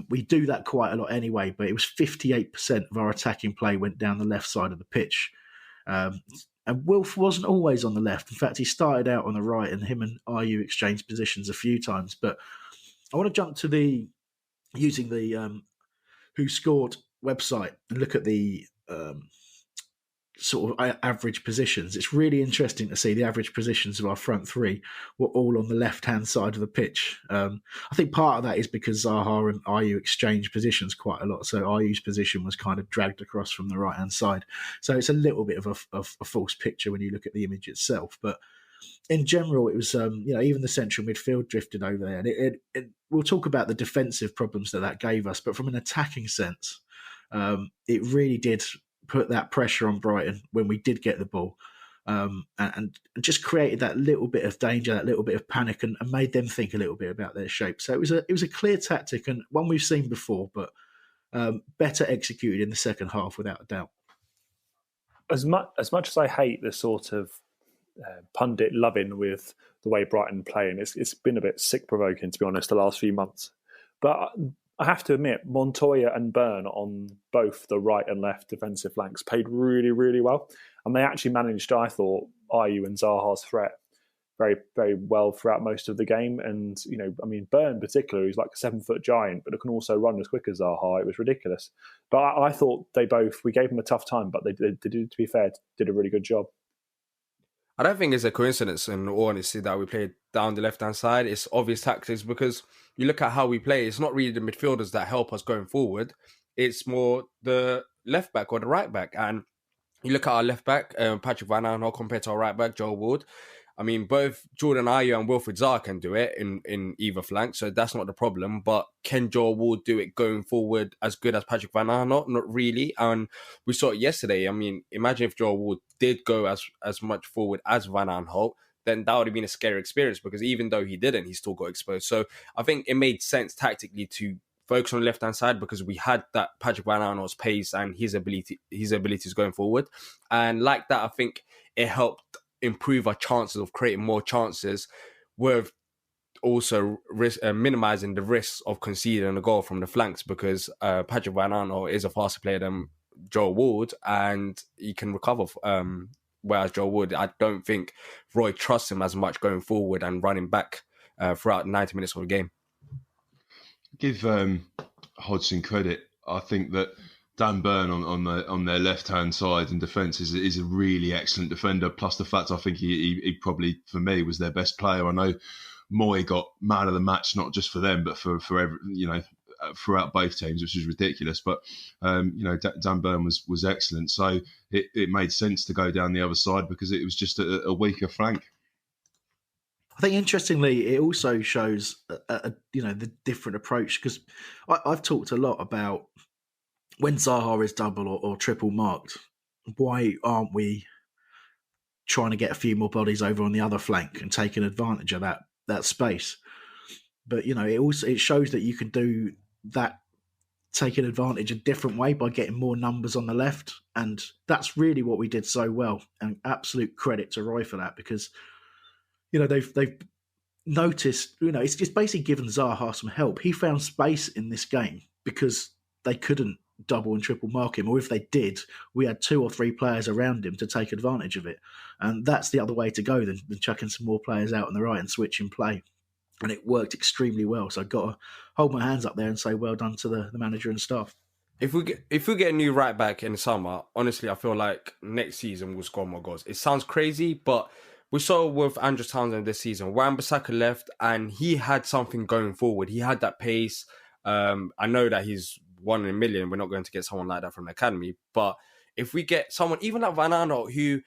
We do that quite a lot anyway, but it was 58% of our attacking play went down the left side of the pitch. And Wilf wasn't always on the left. In fact, he started out on the right, and him and Ayew exchanged positions a few times. But I want to jump to using the Who Scored website and look at the sort of average positions. It's really interesting to see the average positions of our front three were all on the left-hand side of the pitch. I think part of that is because Zaha and Ayew exchanged positions quite a lot, so Ayew's position was kind of dragged across from the right-hand side. So it's a little bit of a false picture when you look at the image itself, but in general, it was even the central midfield drifted over there, and we'll talk about the defensive problems that gave us, but from an attacking sense, it really did put that pressure on Brighton when we did get the ball, and just created that little bit of danger, that little bit of panic, and made them think a little bit about their shape. So it was a clear tactic and one we've seen before, but better executed in the second half without a doubt. As much as I hate the sort of pundit loving with the way Brighton play, and it's been a bit sick provoking, to be honest, the last few months. But I have to admit, Montoya and Byrne on both the right and left defensive flanks played really, really well. And they actually managed, I thought, Ayew and Zaha's threat very, very well throughout most of the game. And, Byrne in particular, who's like a 7-foot giant, but who can also run as quick as Zaha. It was ridiculous. But I thought we gave them a tough time, but they did, to be fair, did a really good job. I don't think it's a coincidence, in all honesty, that we played down the left-hand side. It's obvious tactics because you look at how we play, it's not really the midfielders that help us going forward. It's more the left back or the right back. And you look at our left back, Patrick Van Aanholt, compared to our right back, Joel Ward. I mean, both Jordan Ayew and Wilfried Zaha can do it in either flank, so that's not the problem. But can Joel Ward do it going forward as good as Patrick Van Aanholt? Not really. And we saw it yesterday. I mean, imagine if Joel Ward did go as much forward as Van Aanholt, then that would have been a scary experience because even though he didn't, he still got exposed. So I think it made sense tactically to focus on the left-hand side because we had that Patrick Van Aanholt's pace and his abilities going forward. And like that, I think it helped improve our chances of creating more chances with also minimizing the risks of conceding a goal from the flanks because Patrick Van Aanholt is a faster player than Joel Ward and he can recover. Whereas Joel Ward, I don't think Roy trusts him as much going forward and running back throughout 90 minutes of the game. Give Hodgson credit. I think that Dan Byrne on their left-hand side in defence is a really excellent defender. Plus the fact I think he probably, for me, was their best player. I know Moy got man of the match, not just for them, but for every, throughout both teams, which is ridiculous. But Dan Byrne was excellent. So it made sense to go down the other side because it was just a weaker flank. I think interestingly, it also shows the different approach because I've talked a lot about when Zaha is double or triple marked, why aren't we trying to get a few more bodies over on the other flank and taking advantage of that space? But it shows that you can do that, taking advantage a different way by getting more numbers on the left, and that's really what we did so well. And absolute credit to Roy for that because they've noticed. It's just basically given Zaha some help. He found space in this game because they couldn't double and triple mark him, or if they did, we had 2 or 3 players around him to take advantage of it. And that's the other way to go than chucking some more players out on the right and switching play. And it worked extremely well. So I've got to hold my hands up there and say well done to the manager and staff. If we get a new right back in the summer, honestly, I feel like next season we'll score more goals. It sounds crazy, but we saw with Andrew Townsend this season. Wan-Bissaka left and he had something going forward. He had that pace. I know that he's 1 in a million. We're not going to get someone like that from the academy. But if we get someone, even like Van Aanholt, who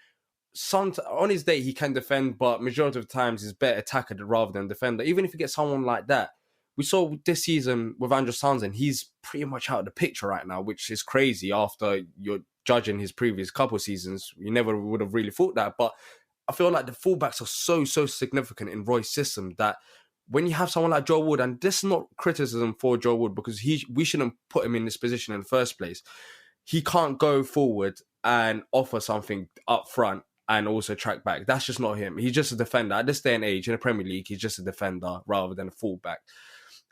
on his day he can defend, but majority of the times he's better attacker rather than defender. Even if you get someone like that, we saw this season with Andrew Townsend, he's pretty much out of the picture right now, which is crazy after you're judging his previous couple seasons. You never would have really thought that, but I feel like the fullbacks are so significant in Roy's system that when you have someone like Joe Wood, and this is not criticism for Joe Wood because we shouldn't put him in this position in the first place. He can't go forward and offer something up front and also track back. That's just not him. He's just a defender. At this day and age in the Premier League, he's just a defender rather than a fullback.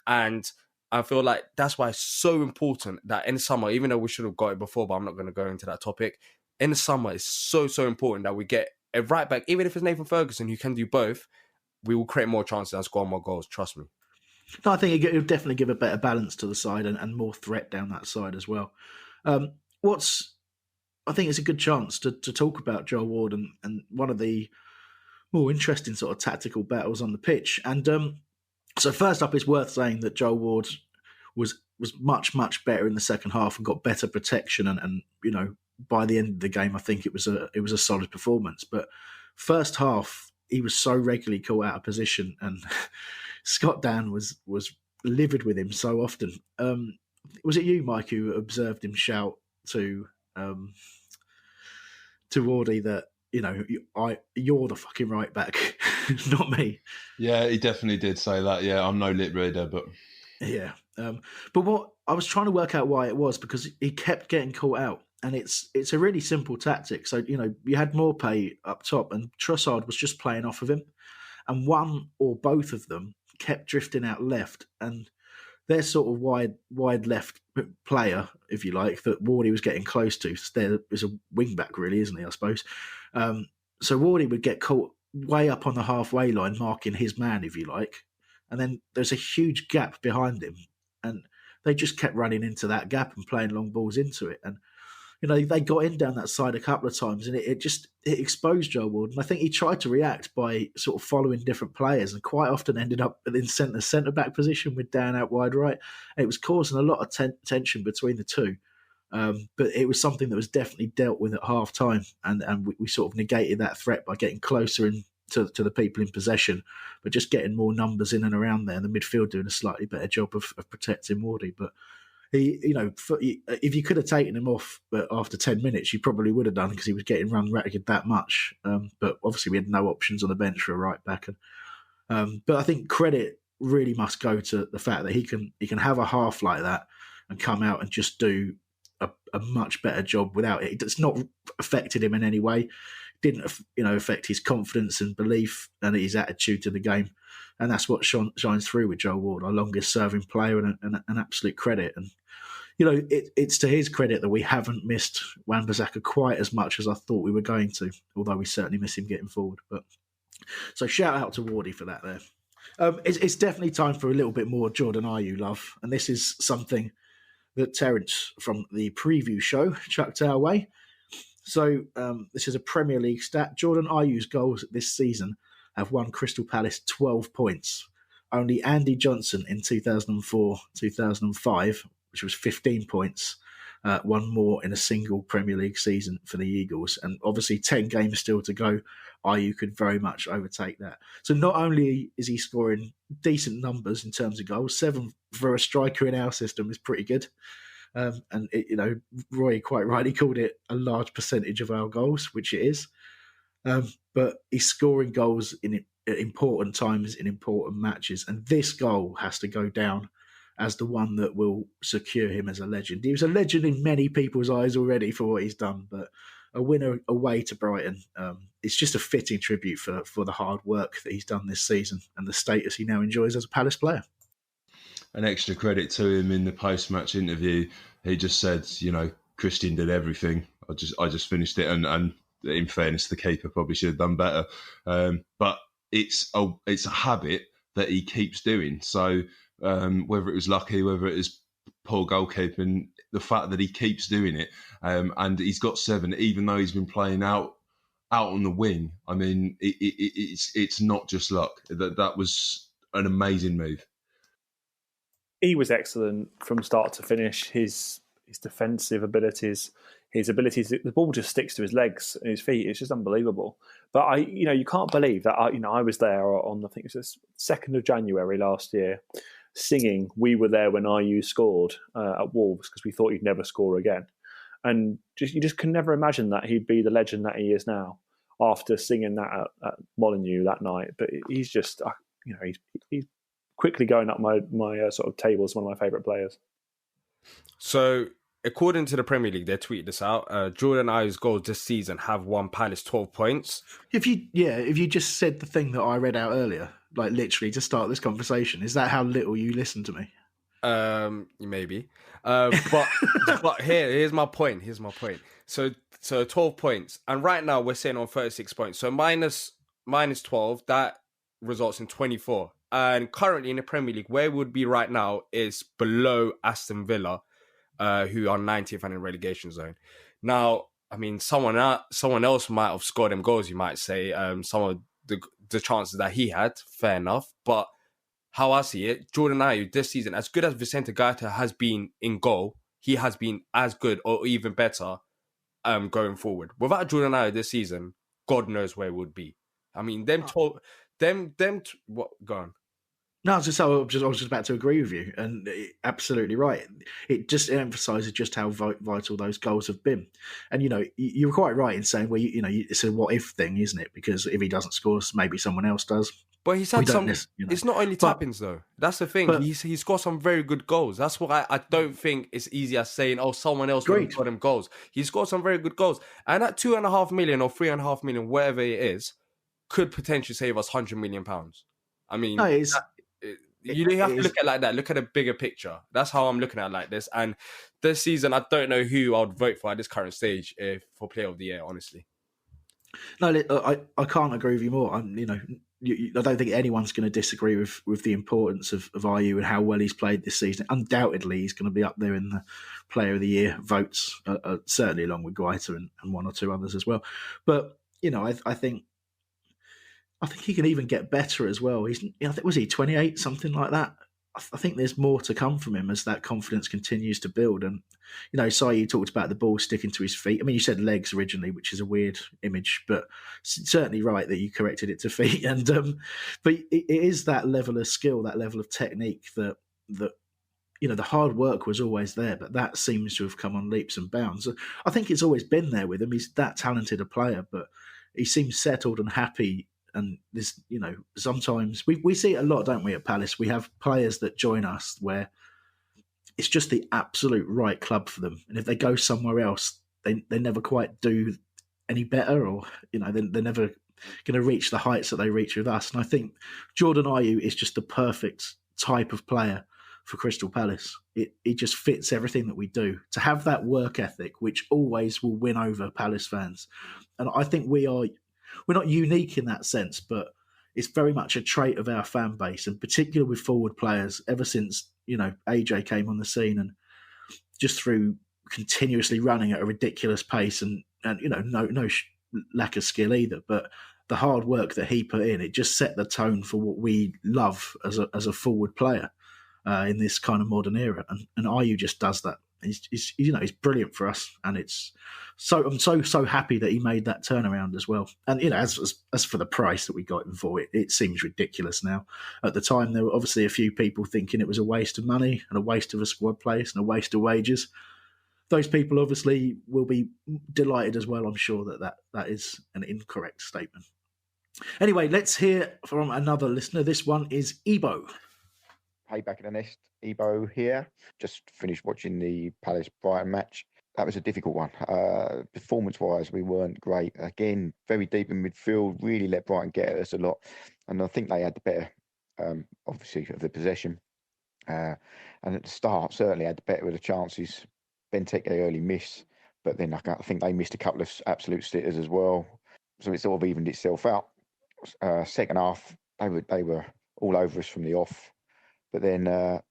And I feel like that's why it's so important that in summer, even though we should have got it before, but I'm not going to go into that topic. In the summer, it's so important that we get a right back, even if it's Nathan Ferguson, who can do both. We will create more chances and score more goals. Trust me. No, I think it would definitely give a better balance to the side and more threat down that side as well. I think it's a good chance to talk about Joel Ward and one of the more interesting sort of tactical battles on the pitch. And so first up, it's worth saying that Joel Ward was much better in the second half and got better protection. And you know, by the end of the game, I think it was a solid performance. But first half, he was so regularly caught out of position, and Scott Dan was livid with him so often. Was it you, Mike, who observed him shout to Wardy that, you know, you're the fucking right back, not me? Yeah, he definitely did say that. Yeah, I'm no lip reader, but yeah. But what I was trying to work out why it was, because he kept getting caught out, and it's a really simple tactic. So, you know, you had Morpay up top, and Trossard was just playing off of him, and one or both of them kept drifting out left, and their sort of wide left player, if you like, that Wardy was getting close to. There is a wing back, really, isn't he? I suppose. So Wardy would get caught way up on the halfway line, marking his man, if you like, and then there's a huge gap behind him, and they just kept running into that gap and playing long balls into it. And you know, they got in down that side a couple of times, and it exposed Joe Ward. And I think he tried to react by sort of following different players, and quite often ended up in centre back position with Dan out wide right. And it was causing a lot of tension between the two. But it was something that was definitely dealt with at half time, and we sort of negated that threat by getting closer to the people in possession, but just getting more numbers in and around there, and the midfield doing a slightly better job of protecting Wardy. But he, you know, if you could have taken him off after 10 minutes, you probably would have done, because he was getting run ragged that much. But obviously we had no options on the bench for a right back. But I think credit really must go to the fact that he can have a half like that and come out and just do a much better job without it. It's not affected him in any way. Didn't, you know, affect his confidence and belief and his attitude to the game. And that's what shines through with Joe Ward, our longest serving player, and an absolute credit. And, you know, it's to his credit that we haven't missed Wan-Bissaka quite as much as I thought we were going to, although we certainly miss him getting forward. But so shout out to Wardy for that there. It's definitely time for a little bit more Jordan Ayew love. And this is something that Terence from the preview show chucked our way. So this is a Premier League stat. Jordan Ayew's goals this season have won Crystal Palace 12 points. Only Andy Johnson in 2004-2005, which was 15 points, won more in a single Premier League season for the Eagles. And obviously 10 games still to go. Ayew could very much overtake that. So not only is he scoring decent numbers in terms of goals, 7 for a striker in our system is pretty good. And it, you know, Roy quite rightly called it a large percentage of our goals, which it is. But he's scoring goals in important times in important matches, and this goal has to go down as the one that will secure him as a legend. He was a legend in many people's eyes already for what he's done, but a winner away to Brighton, it's just a fitting tribute for the hard work that he's done this season and the status he now enjoys as a Palace player. An extra credit to him in the post-match interview. He just said, you know, Christian did everything. I just finished it, and in fairness, the keeper probably should have done better. But it's a habit that he keeps doing. So whether it was lucky, whether it is poor goalkeeping, the fact that he keeps doing it, and he's got 7, even though he's been playing out on the wing. I mean, it's not just luck. That was an amazing move. He was excellent from start to finish. His defensive abilities, his ability the ball just sticks to his legs and his feet. It's just unbelievable. But you can't believe that I was there on, I think it was the 2nd of January last year, singing "We Were There When IU Scored" at Wolves because we thought he'd never score again. And you just can never imagine that he'd be the legend that he is now after singing that at Molineux that night. But he's just, he's quickly going up my sort of table as one of my favourite players. So, according to the Premier League, they tweeted this out. Jordan Ayew's goals this season have won Palace 12 points. If you just said the thing that I read out earlier, like literally to start this conversation, is that how little you listen to me? Maybe. But here's my point. So 12 points. And right now we're sitting on 36 points. So minus 12, that results in 24. And currently in the Premier League, where we would be right now is below Aston Villa, who are 90th and in relegation zone. Now, I mean, someone else might have scored them goals, you might say. Some of the chances that he had, fair enough. But how I see it, Jordan Ayew this season, as good as Vicente Gaeta has been in goal, he has been as good or even better going forward. Without Jordan Ayew this season, God knows where it would be. I mean, what? Go on. No, I was just about to agree with you, and absolutely right. It just emphasises just how vital those goals have been, and you're quite right in saying, well, it's a what if thing, isn't it? Because if he doesn't score, maybe someone else does. But he's had some. It's not only tap-ins though. That's the thing. He's scored some very good goals. That's why I don't think it's easy as saying, "Oh, someone else would have got him goals." He scored some very good goals, and at £2.5 million or £3.5 million, whatever it is, could potentially save us £100 million. I mean, no, you have to look at it like that. Look at a bigger picture. That's how I'm looking at it like this. And this season, I don't know who I would vote for at this current stage for Player of the Year. Honestly, no, I can't agree with you more. I don't think anyone's going to disagree with the importance of Ayew and how well he's played this season. Undoubtedly, he's going to be up there in the Player of the Year votes, certainly along with Guaita and one or two others as well. But I think he can even get better as well. Was he 28, something like that? I think there's more to come from him as that confidence continues to build. And, you talked about the ball sticking to his feet. I mean, you said legs originally, which is a weird image, but certainly right that you corrected it to feet. And but it is that level of skill, that level of technique that the hard work was always there, but that seems to have come on leaps and bounds. I think it's always been there with him. He's that talented a player, but he seems settled and happy. And this, sometimes we see it a lot, don't we, at Palace? We have players that join us where it's just the absolute right club for them. And if they go somewhere else, they never quite do any better, or, they're never going to reach the heights that they reach with us. And I think Jordan Ayew is just the perfect type of player for Crystal Palace. It just fits everything that we do. To have that work ethic, which always will win over Palace fans. And I think we're not unique in that sense, but it's very much a trait of our fan base, and particularly with forward players, ever since, AJ came on the scene, and just through continuously running at a ridiculous pace and no lack of skill either, but the hard work that he put in, it just set the tone for what we love as a forward player in this kind of modern era. And Ayew just does that. He's brilliant for us, and I'm so happy that he made that turnaround as well. And as for the price that we got him for, it seems ridiculous now. At the time, there were obviously a few people thinking it was a waste of money and a waste of a squad place and a waste of wages. Those people obviously will be delighted as well. I'm sure that is an incorrect statement. Anyway, let's hear from another listener. This one is Ebo. Hey, back in the nest, Ebo here. Just finished watching the Palace Brighton match. That was a difficult one. Performance-wise, we weren't great. Again, very deep in midfield, really let Brighton get at us a lot. And I think they had the better, obviously, of the possession. And at the start, certainly had the better of the chances. Benteke early miss, but then I think they missed a couple of absolute sitters as well. So it sort of evened itself out. Second half, they were all over us from the off. But then,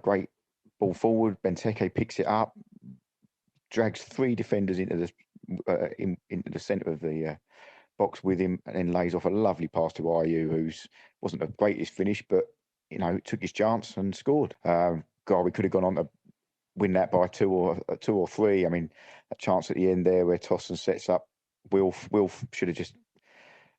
great ball forward. Benteke picks it up, drags three defenders into the centre of the box with him, and then lays off a lovely pass to Ayew, who's wasn't the greatest finish, but took his chance and scored. We could have gone on to win that by two or three. I mean, a chance at the end there where Tossen sets up. Wilf should have just.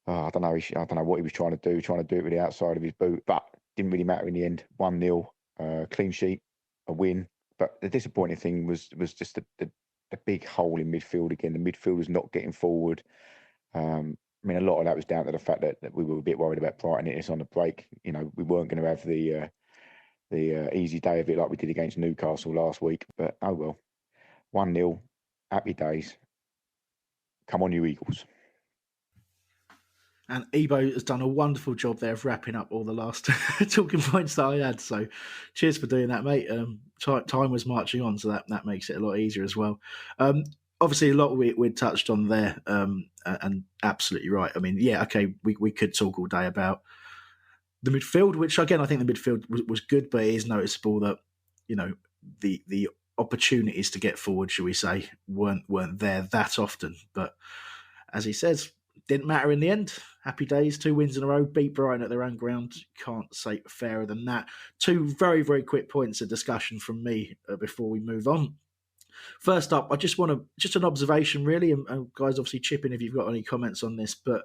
I don't know. I don't know what he was trying to do it with the outside of his boot, but didn't really matter in the end. 1-0, clean sheet, a win. But the disappointing thing was just the big hole in midfield again. The midfielders not getting forward. I mean, a lot of that was down to the fact that we were a bit worried about Brighton hitting us on the break. You know, we weren't going to have the easy day of it like we did against Newcastle last week. But oh well, 1-0, happy days. Come on, you Eagles. And Ebo has done a wonderful job there of wrapping up all the last talking points that I had. So cheers for doing that, mate. Time was marching on, so that makes it a lot easier as well. Obviously, a lot we touched on there, and absolutely right. I mean, yeah, okay, we could talk all day about the midfield, which again, I think the midfield was good, but it is noticeable that, you know, the opportunities to get forward, shall we say, weren't there that often. But as he says, didn't matter in the end. Happy days, 2 wins in a row, beat Brighton at their own ground. Can't say fairer than that. 2 very, very quick points of discussion from me before we move on. First up, I just an observation really, and guys obviously chip in if you've got any comments on this, but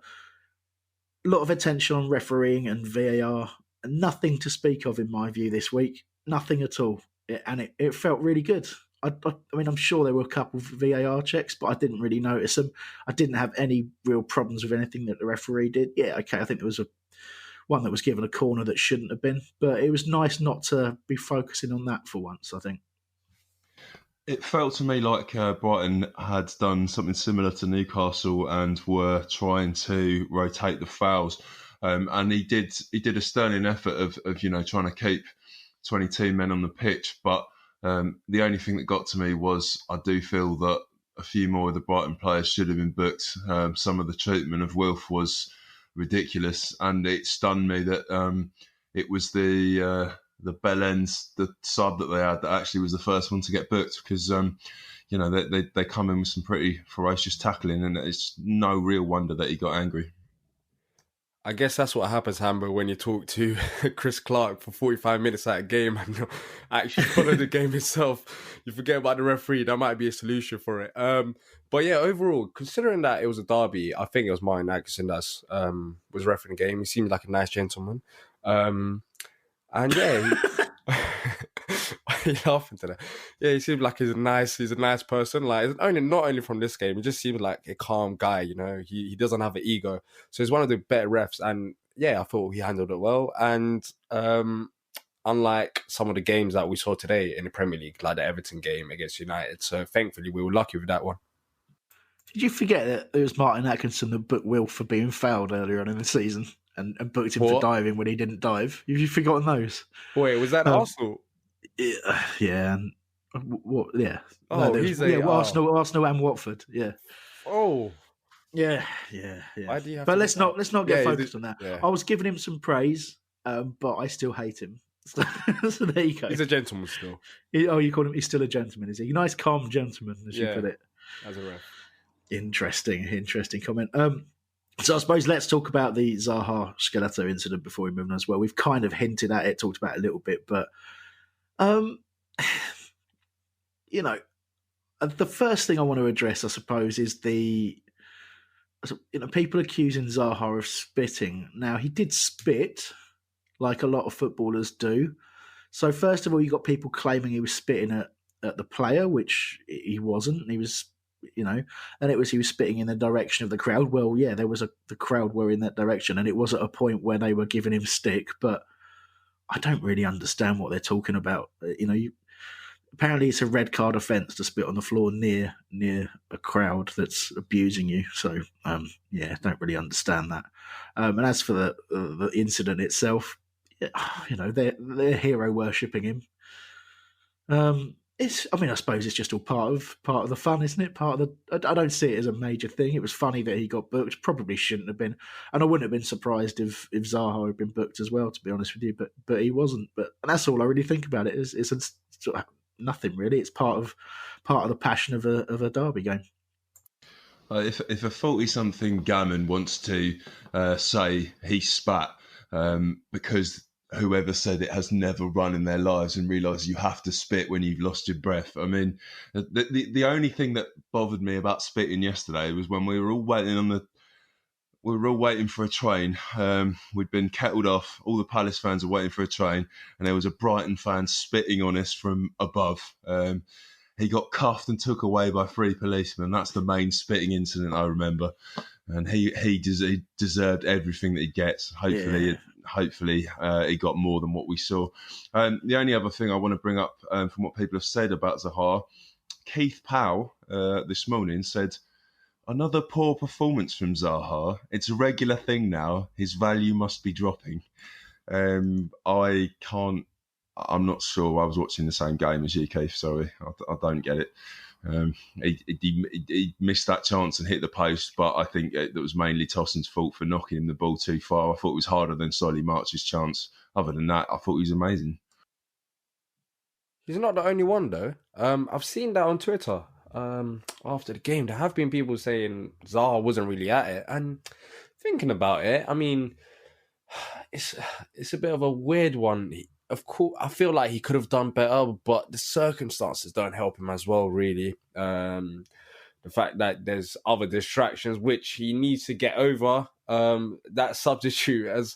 a lot of attention on refereeing and VAR, and nothing to speak of in my view this week. Nothing at all. It felt really good. I mean, I'm sure there were a couple of VAR checks, but I didn't really notice them. I didn't have any real problems with anything that the referee did. Yeah, okay, I think there was one that was given a corner that shouldn't have been, but it was nice not to be focusing on that for once, I think. It felt to me like Brighton had done something similar to Newcastle and were trying to rotate the fouls. And he did a sterling effort of trying to keep 22 men on the pitch, but the only thing that got to me was I do feel that a few more of the Brighton players should have been booked. Some of the treatment of Wilf was ridiculous, and it stunned me that it was the Bellends, the sub that they had, that actually was the first one to get booked, because they come in with some pretty ferocious tackling, and it's no real wonder that he got angry. I guess that's what happens, Hamber, when you talk to Chris Clark for 45 minutes at a game and not actually follow the game itself. You forget about the referee. That might be a solution for it. But yeah, overall, considering that it was a derby, I think it was Martin Atkinson that was refereeing the game. He seemed like a nice gentleman. And yeah, why are you laughing to that? Yeah, he seemed like he's a nice person. Like, not only from this game, he just seemed like a calm guy. You know, he doesn't have an ego, so he's one of the better refs. And yeah, I thought he handled it well. And unlike some of the games that we saw today in the Premier League, like the Everton game against United, so thankfully we were lucky with that one. Did you forget that it was Martin Atkinson that booked Will for being fouled earlier on in the season and booked him for diving when he didn't dive? Have you forgotten those? Wait, was that Arsenal? Yeah. What? Yeah. Oh, no, Arsenal and Watford. Yeah. Oh. Yeah. Why do you have but to let's not get focused on that. Yeah. I was giving him some praise, but I still hate him. So there you go. He's a gentleman still. You call him? He's still a gentleman, is he? Nice, calm gentleman, as you put it. As a ref. Interesting comment. So I suppose let's talk about the Zaha Skeleto incident before we move on as well. We've kind of hinted at it, talked about it a little bit, but the first thing I want to address, I suppose, is people accusing Zaha of spitting. Now, he did spit, like a lot of footballers do. So first of all, you got people claiming he was spitting at the player, which he wasn't. He was, and he was spitting in the direction of the crowd. Well, yeah, the crowd were in that direction, and it was at a point where they were giving him stick, but I don't really understand what they're talking about. Apparently it's a red card offence to spit on the floor near a crowd that's abusing you. So, don't really understand that. And as for the incident itself, they're hero worshipping him. I suppose it's just all part of the fun, isn't it? I don't see it as a major thing. It was funny that he got booked. Probably shouldn't have been, and I wouldn't have been surprised if Zaha had been booked as well, to be honest with you. But he wasn't. And that's all I really think about it. It's nothing really. It's part of the passion of a derby game. If a 40-something gammon wants to say he spat because whoever said it has never run in their lives and realised you have to spit when you've lost your breath. I mean, the only thing that bothered me about spitting yesterday was when we were all waiting for a train. We'd been kettled off. All the Palace fans were waiting for a train, and there was a Brighton fan spitting on us from above. He got cuffed and took away by 3 policemen. That's the main spitting incident I remember. And he deserved everything that he gets. Hopefully, he got more than what we saw. The only other thing I want to bring up from what people have said about Zaha, Keith Powell this morning said, "Another poor performance from Zaha. It's a regular thing now. His value must be dropping." I'm not sure. I was watching the same game as you, Keith. Sorry, I don't get it. He missed that chance and hit the post, but I think that was mainly Tosson's fault for knocking him the ball too far. I thought it was harder than Solly March's chance. Other than that, I thought he was amazing. He's not the only one, though. I've seen that on Twitter. After the game, there have been people saying Zaha wasn't really at it. And thinking about it, I mean, it's a bit of a weird one. Of course, I feel like he could have done better, but the circumstances don't help him as well, really. The fact that there's other distractions, which he needs to get over. That substitute, as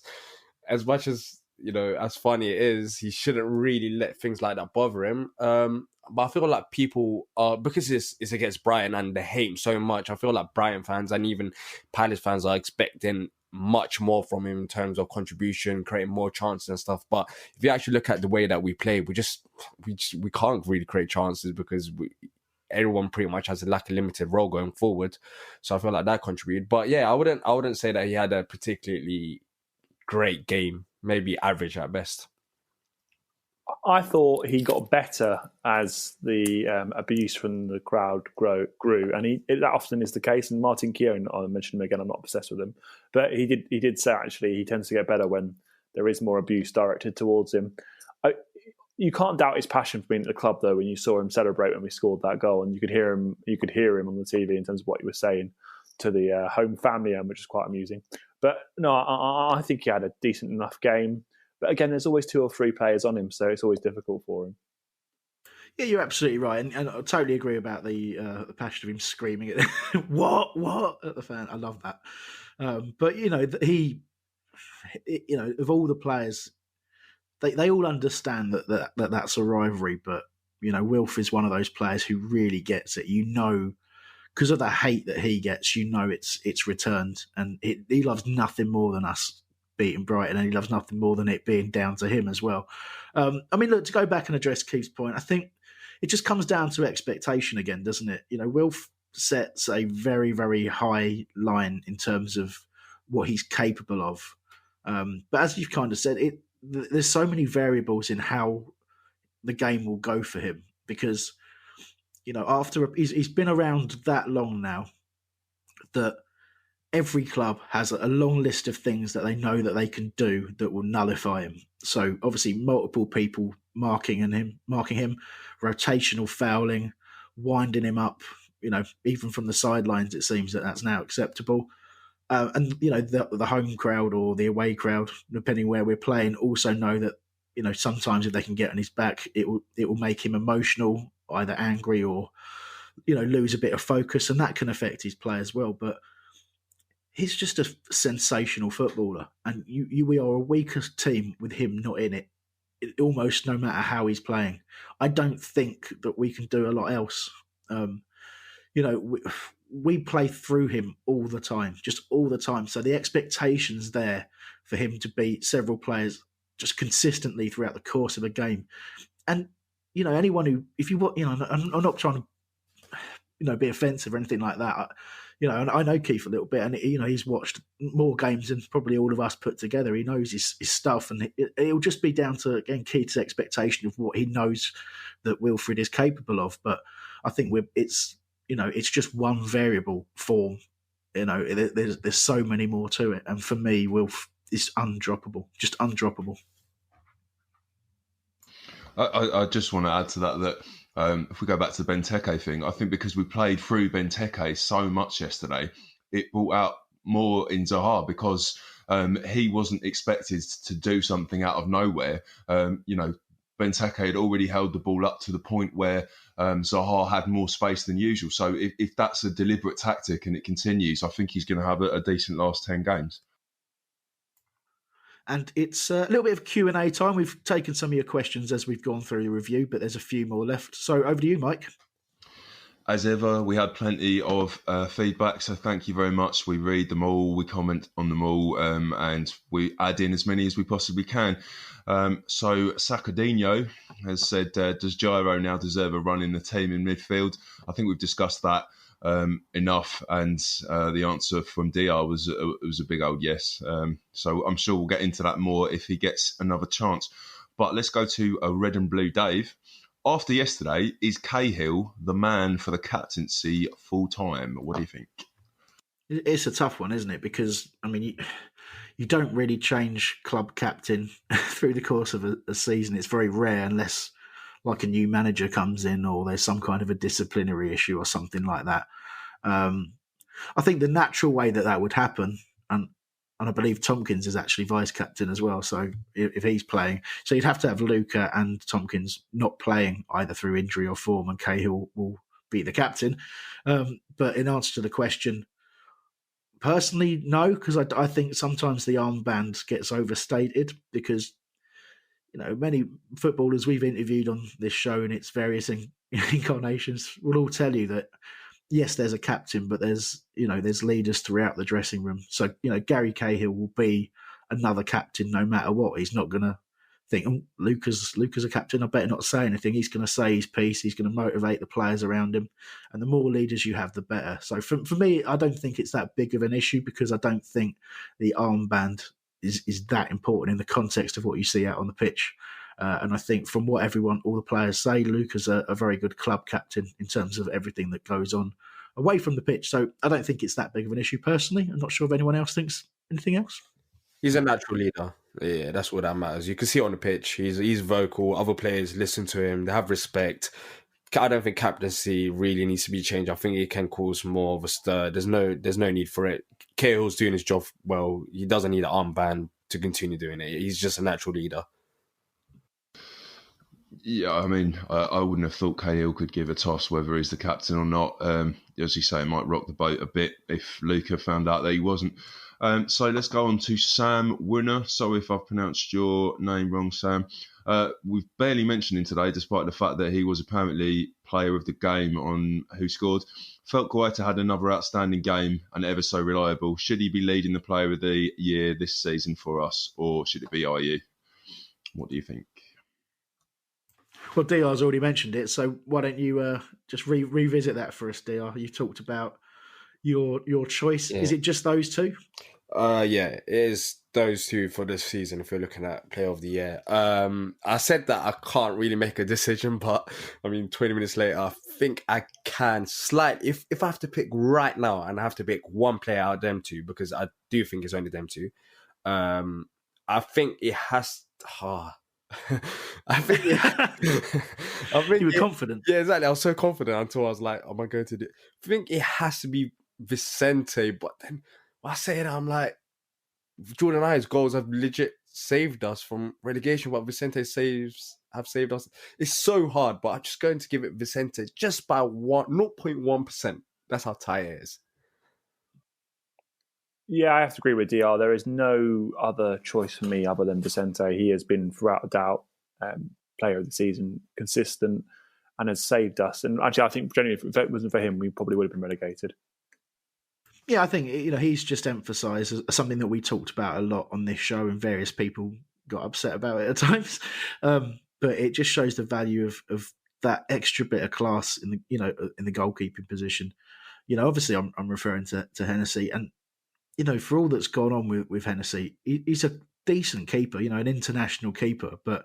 much as, as funny it is, he shouldn't really let things like that bother him. But I feel like people are, because it's against Brighton and they hate him so much, I feel like Brighton fans and even Palace fans are expecting much more from him in terms of contribution, creating more chances and stuff. But if you actually look at the way that we play, we can't really create chances because everyone pretty much has a limited role going forward. So I feel like that contributed. But yeah, I wouldn't say that he had a particularly great game, maybe average at best. I thought he got better as the abuse from the crowd grew, and that often is the case. And Martin Keown, I mentioned him again, I'm not obsessed with him, but he did say actually he tends to get better when there is more abuse directed towards him. You can't doubt his passion for being at the club, though. When you saw him celebrate when we scored that goal, and you could hear him on the TV in terms of what he was saying to the home family, which is quite amusing. But no, I think he had a decent enough game. But again, there's always 2 or 3 players on him, so it's always difficult for him. Yeah, you're absolutely right, and I totally agree about the passion of him screaming at what at the fan. I love that. But he, of all the players, they all understand that's a rivalry. But Wilf is one of those players who really gets it. Because of the hate that he gets, it's returned, and he loves nothing more than us beating Brighton, and he loves nothing more than it being down to him as well. I mean, look, to go back and address Keith's point, I think it just comes down to expectation again, doesn't it? Wilf sets a very, very high line in terms of what he's capable of. But as you've kind of said, there's so many variables in how the game will go for him because, after he's been around that long now that every club has a long list of things that they know that they can do that will nullify him. So obviously multiple people marking him, rotational fouling, winding him up, even from the sidelines, it seems that's now acceptable. And, the home crowd or the away crowd, depending where we're playing, also know that, sometimes if they can get on his back, it will make him emotional, either angry or, lose a bit of focus, and that can affect his play as well. But he's just a sensational footballer, and we are a weaker team with him not in it, almost no matter how he's playing. I don't think that we can do a lot else. We play through him all the time, just all the time. So the expectation's there for him to beat several players just consistently throughout the course of a game. And, anyone who, if you want, I'm not trying to, be offensive or anything like that. And I know Keith a little bit, and he's watched more games than probably all of us put together. He knows his stuff, and it'll just be down to, again, Keith's expectation of what he knows that Wilfred is capable of. But I think it's just one variable form. There's so many more to it, and for me, Wilf is undroppable, just undroppable. I just want to add to that if we go back to the Benteke thing, I think because we played through Benteke so much yesterday, it brought out more in Zaha because he wasn't expected to do something out of nowhere. Benteke had already held the ball up to the point where Zaha had more space than usual. So if that's a deliberate tactic and it continues, I think he's going to have a decent last 10 games. And it's a little bit of Q&A time. We've taken some of your questions as we've gone through the review, but there's a few more left. So over to you, Mike. As ever, we had plenty of feedback, so thank you very much. We read them all, we comment on them all, and we add in as many as we possibly can. So Sacadinho has said, does Gyro now deserve a run in the team in midfield? I think we've discussed that enough, and the answer from Diyar was a big old yes. So I'm sure we'll get into that more if he gets another chance. But let's go to a red and blue Dave. After yesterday, is Cahill the man for the captaincy full time? What do you think? It's a tough one, isn't it? Because, I mean, you don't really change club captain through the course of a season. It's very rare unless like a new manager comes in or there's some kind of a disciplinary issue or something like that. I think the natural way that would happen, and I believe Tompkins is actually vice captain as well. So if he's playing, so you'd have to have Luca and Tompkins not playing either through injury or form, and Cahill will be the captain. But in answer to the question, personally, no, because I think sometimes the armband gets overstated because, many footballers we've interviewed on this show and its various incarnations will all tell you that, yes, there's a captain, but there's leaders throughout the dressing room. So, Gary Cahill will be another captain no matter what. He's not going to think, Luca's a captain, I better not say anything. He's going to say his piece. He's going to motivate the players around him. And the more leaders you have, the better. So for me, I don't think it's that big of an issue because I don't think the armband is that important in the context of what you see out on the pitch. And I think from what all the players say, Luca's a very good club captain in terms of everything that goes on away from the pitch. So I don't think it's that big of an issue personally. I'm not sure if anyone else thinks anything else. He's a natural leader. Yeah, that's what that matters. You can see it on the pitch. He's vocal. Other players listen to him. They have respect. I don't think captaincy really needs to be changed. I think it can cause more of a stir. There's no need for it. Cahill's doing his job well. He doesn't need an armband to continue doing it. He's just a natural leader. Yeah, I mean, I wouldn't have thought Cahill could give a toss whether he's the captain or not. As you say, it might rock the boat a bit if Luca found out that he wasn't. So let's go on to Sam Winner. Sorry if I've pronounced your name wrong, Sam. We've barely mentioned him today, despite the fact that he was apparently player of the game on Who Scored. Felt Guaita had another outstanding game and ever so reliable. Should he be leading the player of the year this season for us, or should it be IU? What do you think? Well, Diyar's already mentioned it, so why don't you just revisit that for us, Diyar? You talked about your choice. Yeah. Is it just those two? Yeah, it is those two for this season if you're looking at player of the year. I said that I can't really make a decision, but I mean 20 minutes later I think I can slightly if I have to pick right now and I have to pick one player out of them two, because I do think it's only them two. I think it has I think you were confident. Yeah, exactly. I was so confident until I was like, am I going to do it? I think it has to be Vicente, but then when I say it, I'm like, Jordan Ayew goals have legit saved us from relegation, but Vicente saves have saved us. It's so hard, but I'm just going to give it Vicente just by 0.1%. That's how tight it is. Yeah, I have to agree with Diyar. There is no other choice for me other than Vicente. He has been, without a doubt, player of the season, consistent, and has saved us. And actually, I think generally, if it wasn't for him, we probably would have been relegated. Yeah, I think he's just emphasised something that we talked about a lot on this show, and various people got upset about it at times. But it just shows the value of that extra bit of class in the goalkeeping position. Obviously, I'm referring to Hennessy, and for all that's gone on with Hennessy, he's a decent keeper, an international keeper. But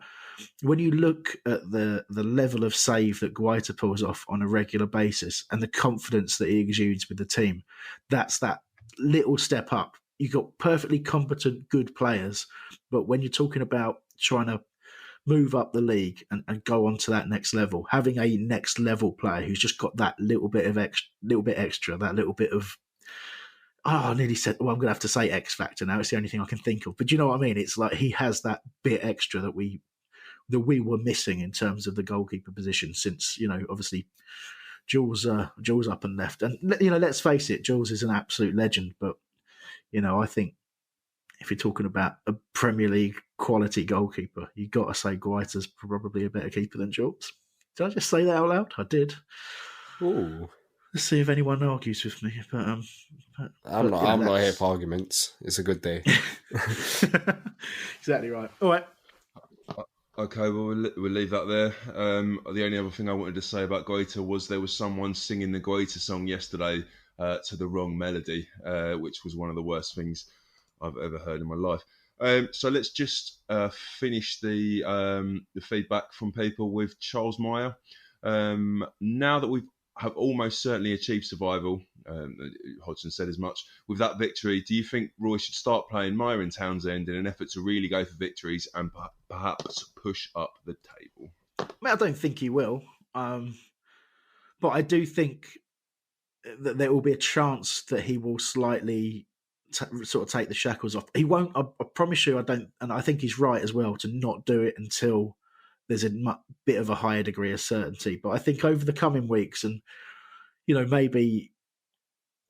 when you look at the level of save that Guaita pulls off on a regular basis and the confidence that he exudes with the team, that's that little step up. You've got perfectly competent, good players. But when you're talking about trying to move up the league and go on to that next level, having a next level player who's just got that little bit extra, that little bit of, I nearly said, well, I'm going to have to say X Factor now. It's the only thing I can think of. But do you know what I mean? It's like he has that bit extra that we were missing in terms of the goalkeeper position since, obviously Jules up and left. And, let's face it, Jules is an absolute legend. But, I think if you're talking about a Premier League quality goalkeeper, you've got to say Guaita's probably a better keeper than Jules. Did I just say that out loud? I did. Ooh. Let's see if anyone argues with me. But I'm not here for arguments. It's a good day. Exactly right. All right. Okay, well, we'll leave that there. The only other thing I wanted to say about Guaita was there was someone singing the Guaita song yesterday to the wrong melody, which was one of the worst things I've ever heard in my life. So let's just finish the feedback from people with Charles Meyer. Now that we have almost certainly achieved survival, Hodgson said as much, with that victory, do you think Roy should start playing Meyer in Townsend in an effort to really go for victories and perhaps push up the table? I don't think he will, but I do think that there will be a chance that he will slightly sort of take the shackles off. He won't. I promise you. I don't, and I think he's right as well to not do it until there's a bit of a higher degree of certainty. But I think over the coming weeks, and maybe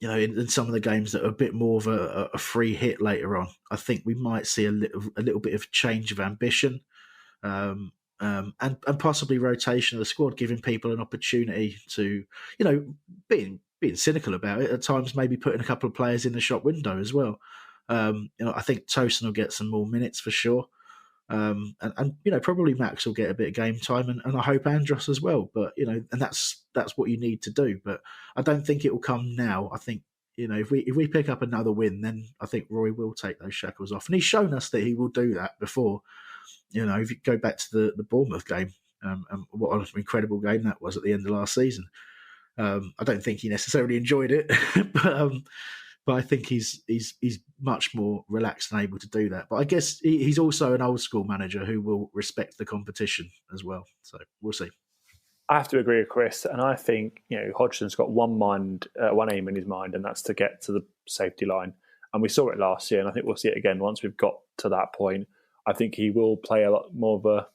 in some of the games that are a bit more of a free hit later on, I think we might see a little bit of change of ambition, and possibly rotation of the squad, giving people an opportunity to, being cynical about it at times, maybe putting a couple of players in the shop window as well. I think Tosin will get some more minutes for sure. And probably Max will get a bit of game time, and I hope Andros as well. But and that's what you need to do. But I don't think it will come now. I think if we pick up another win, then I think Roy will take those shackles off, and he's shown us that he will do that before. If you go back to the Bournemouth game, and what an incredible game that was at the end of last season. I don't think he necessarily enjoyed it, but I think he's much more relaxed and able to do that. But I guess he's also an old school manager who will respect the competition as well. So we'll see. I have to agree with Chris, and I think Hodgson's got one aim in his mind, and that's to get to the safety line. And we saw it last year, and I think we'll see it again once we've got to that point. I think he will play a lot more of a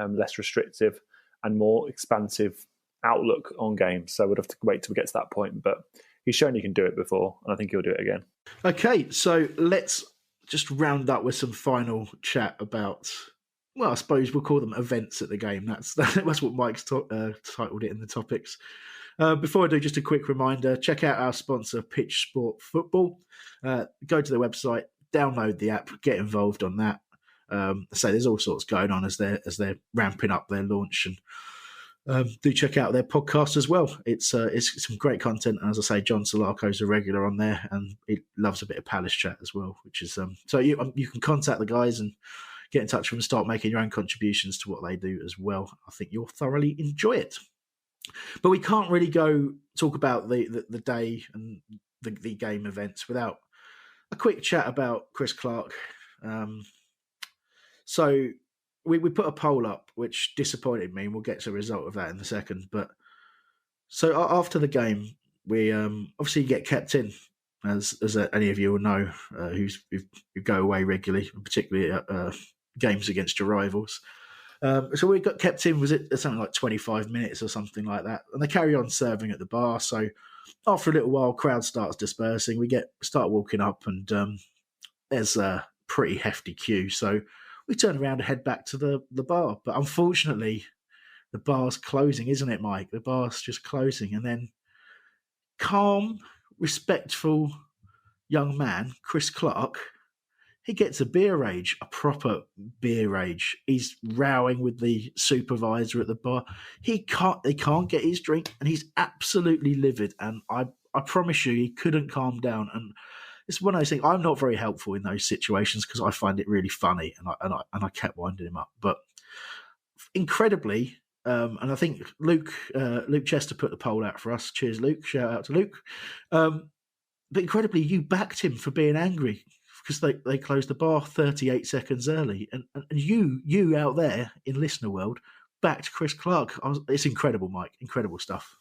less restrictive and more expansive outlook on games. So we'd have to wait till we get to that point, but he's shown he can do it before, and I think he'll do it again. Okay, so let's just round up with some final chat about, well, I suppose we'll call them events at the game. That's what Mike's titled it in the topics. Before I do, just a quick reminder, check out our sponsor, Pitch Sport Football. Go to their website, download the app, get involved on that. So there's all sorts going on as they're ramping up their launch, and do check out their podcast as well. It's some great content, and as I say, John Solarco's a regular on there, and he loves a bit of Palace chat as well, which is so you can contact the guys and get in touch with them and start making your own contributions to what they do as well. I think you'll thoroughly enjoy it. But we can't really go talk about the day and the game events without a quick chat about Chris Clark. So we put a poll up, which disappointed me, and we'll get to the result of that in a second. But so after the game, we obviously get kept in, as any of you will know, who go away regularly, particularly at games against your rivals. So we got kept in, was it something like 25 minutes or something like that? And they carry on serving at the bar. So after a little while, crowd starts dispersing. We start walking up, and there's a pretty hefty queue. So we turn around and head back to the bar. But unfortunately, the bar's closing, isn't it, Mike? The bar's just closing. And then calm, respectful young man, Chris Clark, he gets a beer rage, a proper beer rage. He's rowing with the supervisor at the bar. He can't get his drink, and he's absolutely livid. And I promise you, he couldn't calm down. And it's one of those things. I'm not very helpful in those situations because I find it really funny, and I kept winding him up. But incredibly, and I think Luke Chester put the poll out for us. Cheers, Luke. Shout out to Luke. But incredibly, you backed him for being angry because they closed the bar 38 seconds early, and you out there in listener world backed Chris Clark. It's incredible, Mike. Incredible stuff.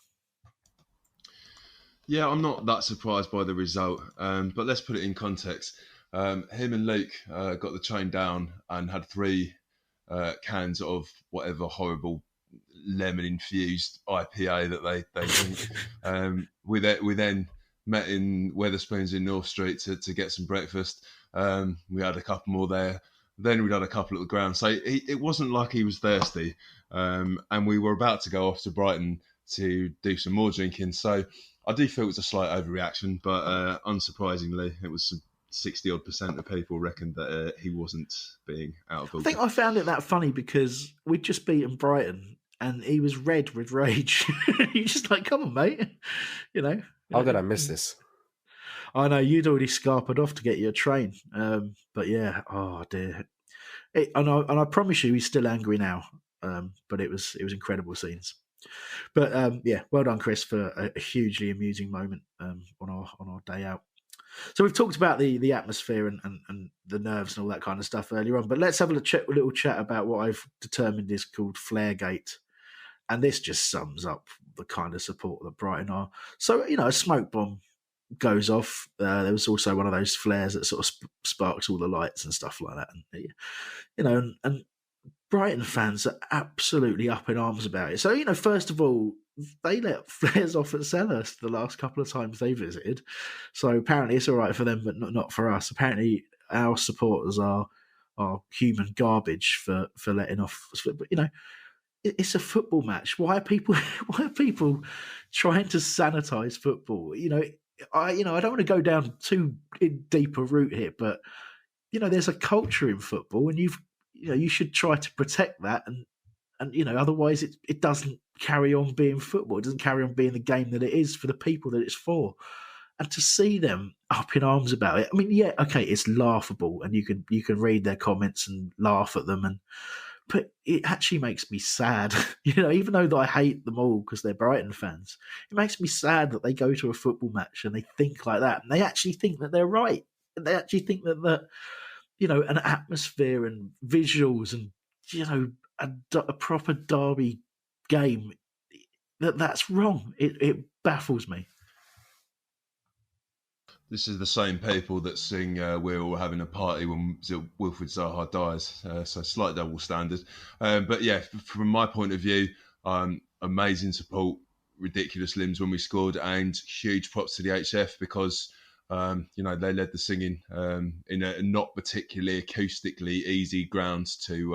Yeah, I'm not that surprised by the result, but let's put it in context. Him and Luke got the train down and had three cans of whatever horrible lemon-infused IPA that they drink. We then met in Weatherspoons in North Street to get some breakfast. We had a couple more there. Then we'd had a couple at the ground. So it wasn't like he was thirsty. And we were about to go off to Brighton to do some more drinking. So I do feel it was a slight overreaction, but unsurprisingly, it was 60% of people reckoned that he wasn't being out of I order. think I found it that funny because we'd just beaten Brighton and he was red with rage. You're just like, come on, mate. You know. How did I miss this? I know you'd already scarpered off to get your train. But yeah, oh dear. And I promise you, he's still angry now. But it was incredible scenes. But yeah, well done, Chris, for a hugely amusing moment on our day out. So we've talked about the atmosphere and the nerves and all that kind of stuff earlier on, but let's have a little chat about what I've determined is called Flaregate. And this just sums up the kind of support that Brighton are. So, a smoke bomb goes off. There was also one of those flares that sort of sparks all the lights and stuff like that. And, and Brighton fans are absolutely up in arms about it. So, first of all, they let flares off at Selhurst the last couple of times they visited. So apparently it's all right for them, but not for us. Apparently our supporters are human garbage for letting off. But, it's a football match. Why are people trying to sanitize football? I don't want to go down too deep a route here, but there's a culture in football, and you should try to protect that, and otherwise it doesn't carry on being football. It doesn't carry on being the game that it is for the people that it's for. And to see them up in arms about it, I mean, yeah, okay, it's laughable, and you can read their comments and laugh at them, but it actually makes me sad. Even though that I hate them all because they're Brighton fans, it makes me sad that they go to a football match and they think like that, and they actually think that they're right. They actually think that an atmosphere and visuals and a proper derby game, that's wrong. It baffles me. This is the same people that sing "We're All Having a Party" when Wilfried Zaha dies. So slight double standard. But yeah, from my point of view, amazing support, ridiculous limbs when we scored, and huge props to the HF because they led the singing in a not particularly acoustically easy grounds to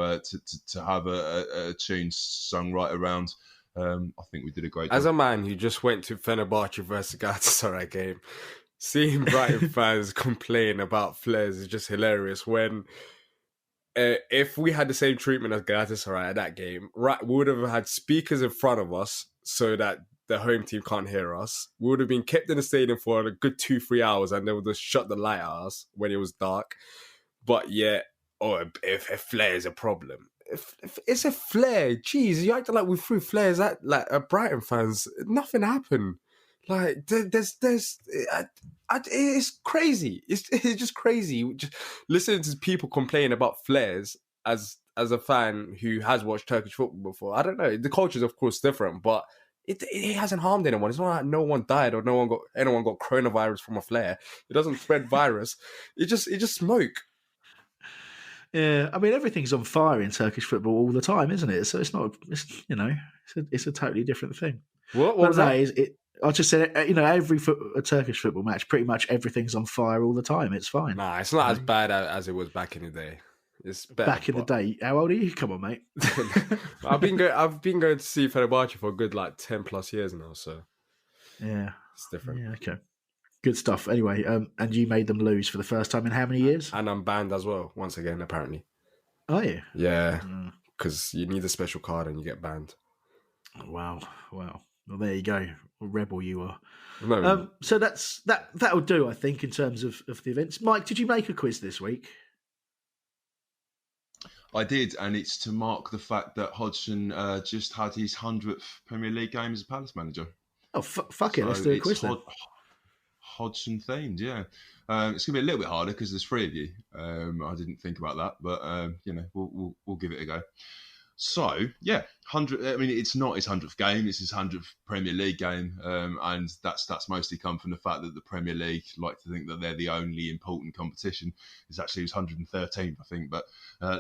have a tune sung right around. I think we did a great job. As a man who just went to Fenerbahce versus Galatasaray game, seeing Brighton fans complain about flares is just hilarious. When if we had the same treatment as Galatasaray at that game, right, we would have had speakers in front of us so that the home team can't hear us. We would have been kept in the stadium for a good 2-3 hours, and they would just shut the light at us when it was dark. But yeah, if a flare is a problem. If it's a flare, geez, you acting like we threw flares at Brighton fans. Nothing happened. Like it's crazy. It's just crazy. Just listening to people complain about flares as a fan who has watched Turkish football before. I don't know. The culture is of course different, but it hasn't harmed anyone. It's not like no one died or anyone got coronavirus from a flare. It doesn't spread virus. It just smoke. Yeah, I mean everything's on fire in Turkish football all the time, isn't it? So it's not. It's a totally different thing. What was that? I just said, every a Turkish football match, pretty much everything's on fire all the time. It's fine. Nah, it's not as bad as it was back in the day. It's better. Back in the day. How old are you? Come on, mate. I've been going to see Fenerbahce for a good 10 plus years now. So yeah, it's different. Yeah, okay. Good stuff. Anyway, and you made them lose for the first time in how many years? And I'm banned as well, once again, apparently. Are you? Yeah, because you need a special card and you get banned. Wow. Well, there you go. A rebel you are. No. So that'll do, I think, in terms of the events. Mike, did you make a quiz this week? I did, and it's to mark the fact that Hodgson just had his 100th Premier League game as a Palace manager. Oh, fuck it. Let's do a quiz then. Hodgson themed, yeah. It's going to be a little bit harder because there's three of you. I didn't think about that, but we'll give it a go. So yeah, 100. I mean, it's not his 100th game; it's his 100th Premier League game, and that's mostly come from the fact that the Premier League like to think that they're the only important competition. It's actually his 113th, I think, but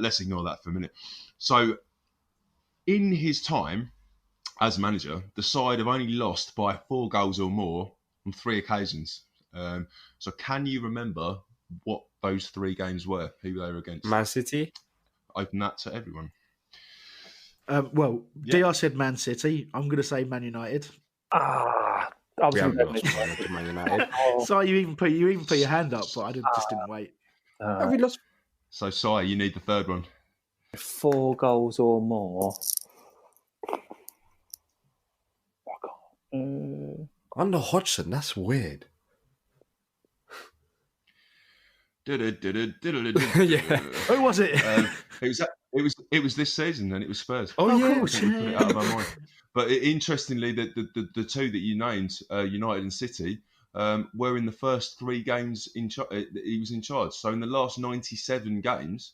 let's ignore that for a minute. So, in his time as manager, the side have only lost by 4 goals or more on 3 occasions. So, can you remember what those 3 games were? Who they were against? Man City. Open that to everyone. Diyar said Man City. I'm going to say Man United. I was We going haven't to lost to Man United. So you even put your hand up, but I just didn't wait. Have we lost? So, Si, you need the third one. 4 goals or more. Under Hodgson, that's weird. Yeah. Who was it? It was this season, and it was Spurs. Oh, I course. think we put it out of our mind. But interestingly, the 2 that you named, United and City, were in the first 3 games he was in charge. So in the last 97 games,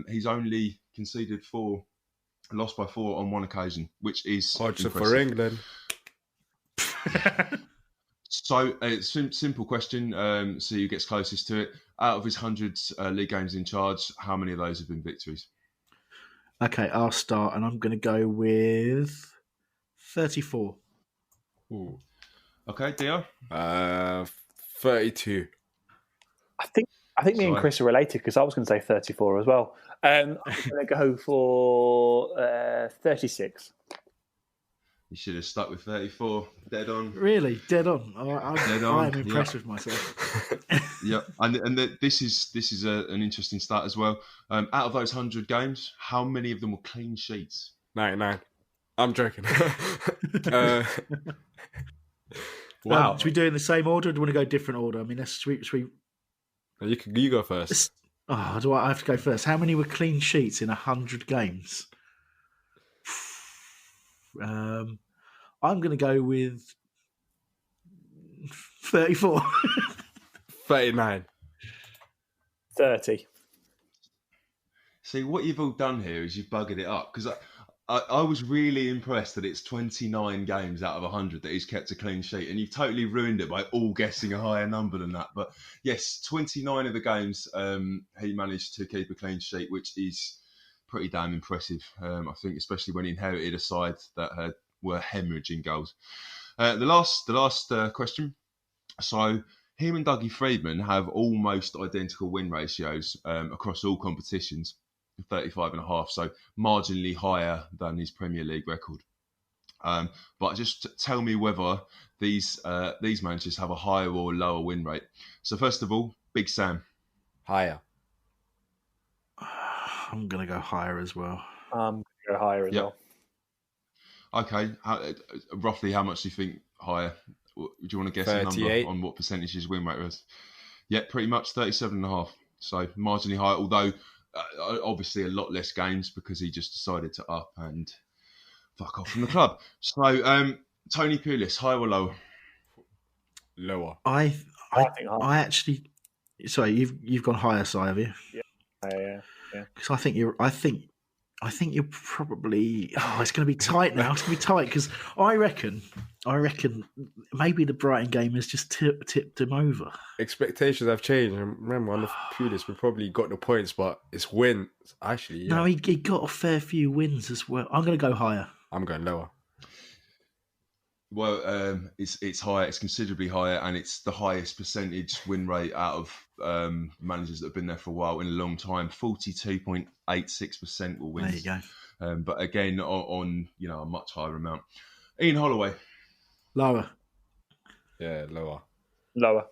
he's only conceded 4, lost by 4 on 1 occasion, which is Hodgson impressive. for England. So simple question. See who gets closest to it. Out of his 100 league games in charge, how many of those have been victories? Okay, I'll start, and I'm going to go with 34. Ooh. Okay, Diyar? 32. I think me and Chris are related because I was going to say 34 as well. I'm going to go for 36. You should have stuck with 34. Dead on. Really? Dead on. I'm impressed with myself. Yeah, and this is an interesting stat as well. Out of those 100 games, how many of them were clean sheets? 99. I'm joking. Wow. Should we do it in the same order, or do we want to go different order? I mean, should we... You go first. Do I have to go first? How many were clean sheets in 100 games? I'm going to go with 34. 39. 30. See, what you've all done here is you've buggered it up, because I was really impressed that it's 29 games out of 100 that he's kept a clean sheet, and you've totally ruined it by all guessing a higher number than that. But yes, 29 of the games he managed to keep a clean sheet, which is pretty damn impressive. I think, especially when he inherited a side that were hemorrhaging goals. The last question. So him and Dougie Freedman have almost identical win ratios across all competitions, 35.5, so marginally higher than his Premier League record. But just tell me whether these managers have a higher or lower win rate. So first of all, Big Sam. Higher. I'm going to go higher as well. I'm going to go higher as well. Okay. Roughly how much do you think higher? Do you want to guess 38. a number on what percentage his win rate was? Yeah, pretty much 37.5. So marginally higher, although obviously a lot less games because he just decided to up and fuck off from the club. So Tony Pulis, higher or lower? Lower. I think higher. I actually... Sorry, you've gone higher, Si, have you? Yeah. Because I think you're probably. Oh, it's going to be tight now. It's going to be tight because I reckon maybe the Brighton game has just tipped him over. Expectations have changed. And remember, on the Pulis, we probably got the points, but it's wins. Actually, yeah. No, he got a fair few wins as well. I'm going to go higher. I'm going lower. Well, it's higher. It's considerably higher, and it's the highest percentage win rate out of managers that have been there for a while in a long time. 42.86% will win. There you go. But again, on a much higher amount. Ian Holloway. Lower. Yeah, lower. Lower.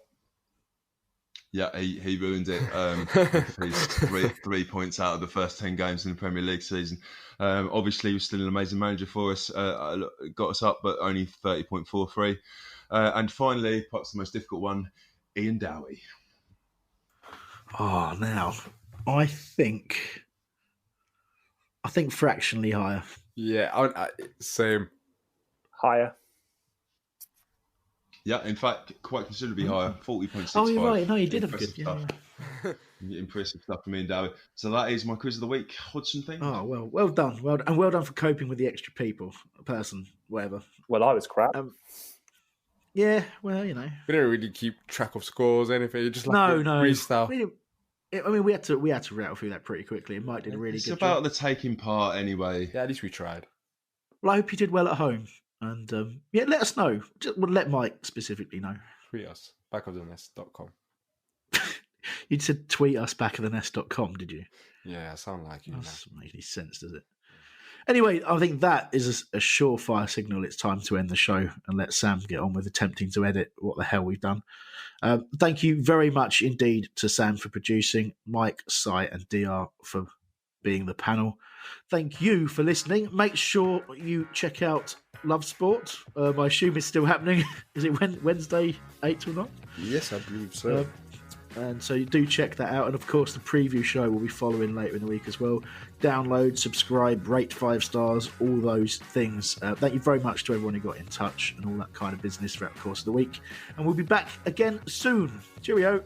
Yeah, he ruined it. He's 3 points out of the first 10 games in the Premier League season. Obviously, he was still an amazing manager for us. Got us up, but only 30.43. And finally, perhaps the most difficult one, Ian Dowie. Oh, now I think fractionally higher. Yeah, same. Higher. Yeah, in fact, quite considerably higher, 40.65. Oh, you're right. No, you did have a good. Impressive stuff. Impressive stuff from me and Dowie. So that is my quiz of the week. Hodgson thing. Oh, well done. Well done for coping with the extra people, person, whatever. Well, I was crap. Yeah, well, you know. We didn't really keep track of scores, anything. You just No. freestyle. We had to rattle through that pretty quickly. And Mike did a really good job. It's about the taking part anyway. Yeah, at least we tried. Well, I hope you did well at home. And let us know. Let Mike specifically know. Tweet us, backofthenest.com. You said tweet us backofthenest.com, did you? Yeah, I sound like you. That doesn't make any sense, does it? Anyway, I think that is a surefire signal it's time to end the show and let Sam get on with attempting to edit what the hell we've done. Thank you very much indeed to Sam for producing, Mike, Sai and Diyar for being the panel. Thank you for listening. Make sure you check out Love Sport. I assume it's still happening. Is it Wednesday, 8 till 9? Yes, I believe so. And so you do check that out. And of course, the preview show will be following later in the week as well. Download, subscribe, rate 5 stars, all those things. Thank you very much to everyone who got in touch and all that kind of business throughout the course of the week. And we'll be back again soon. Cheerio.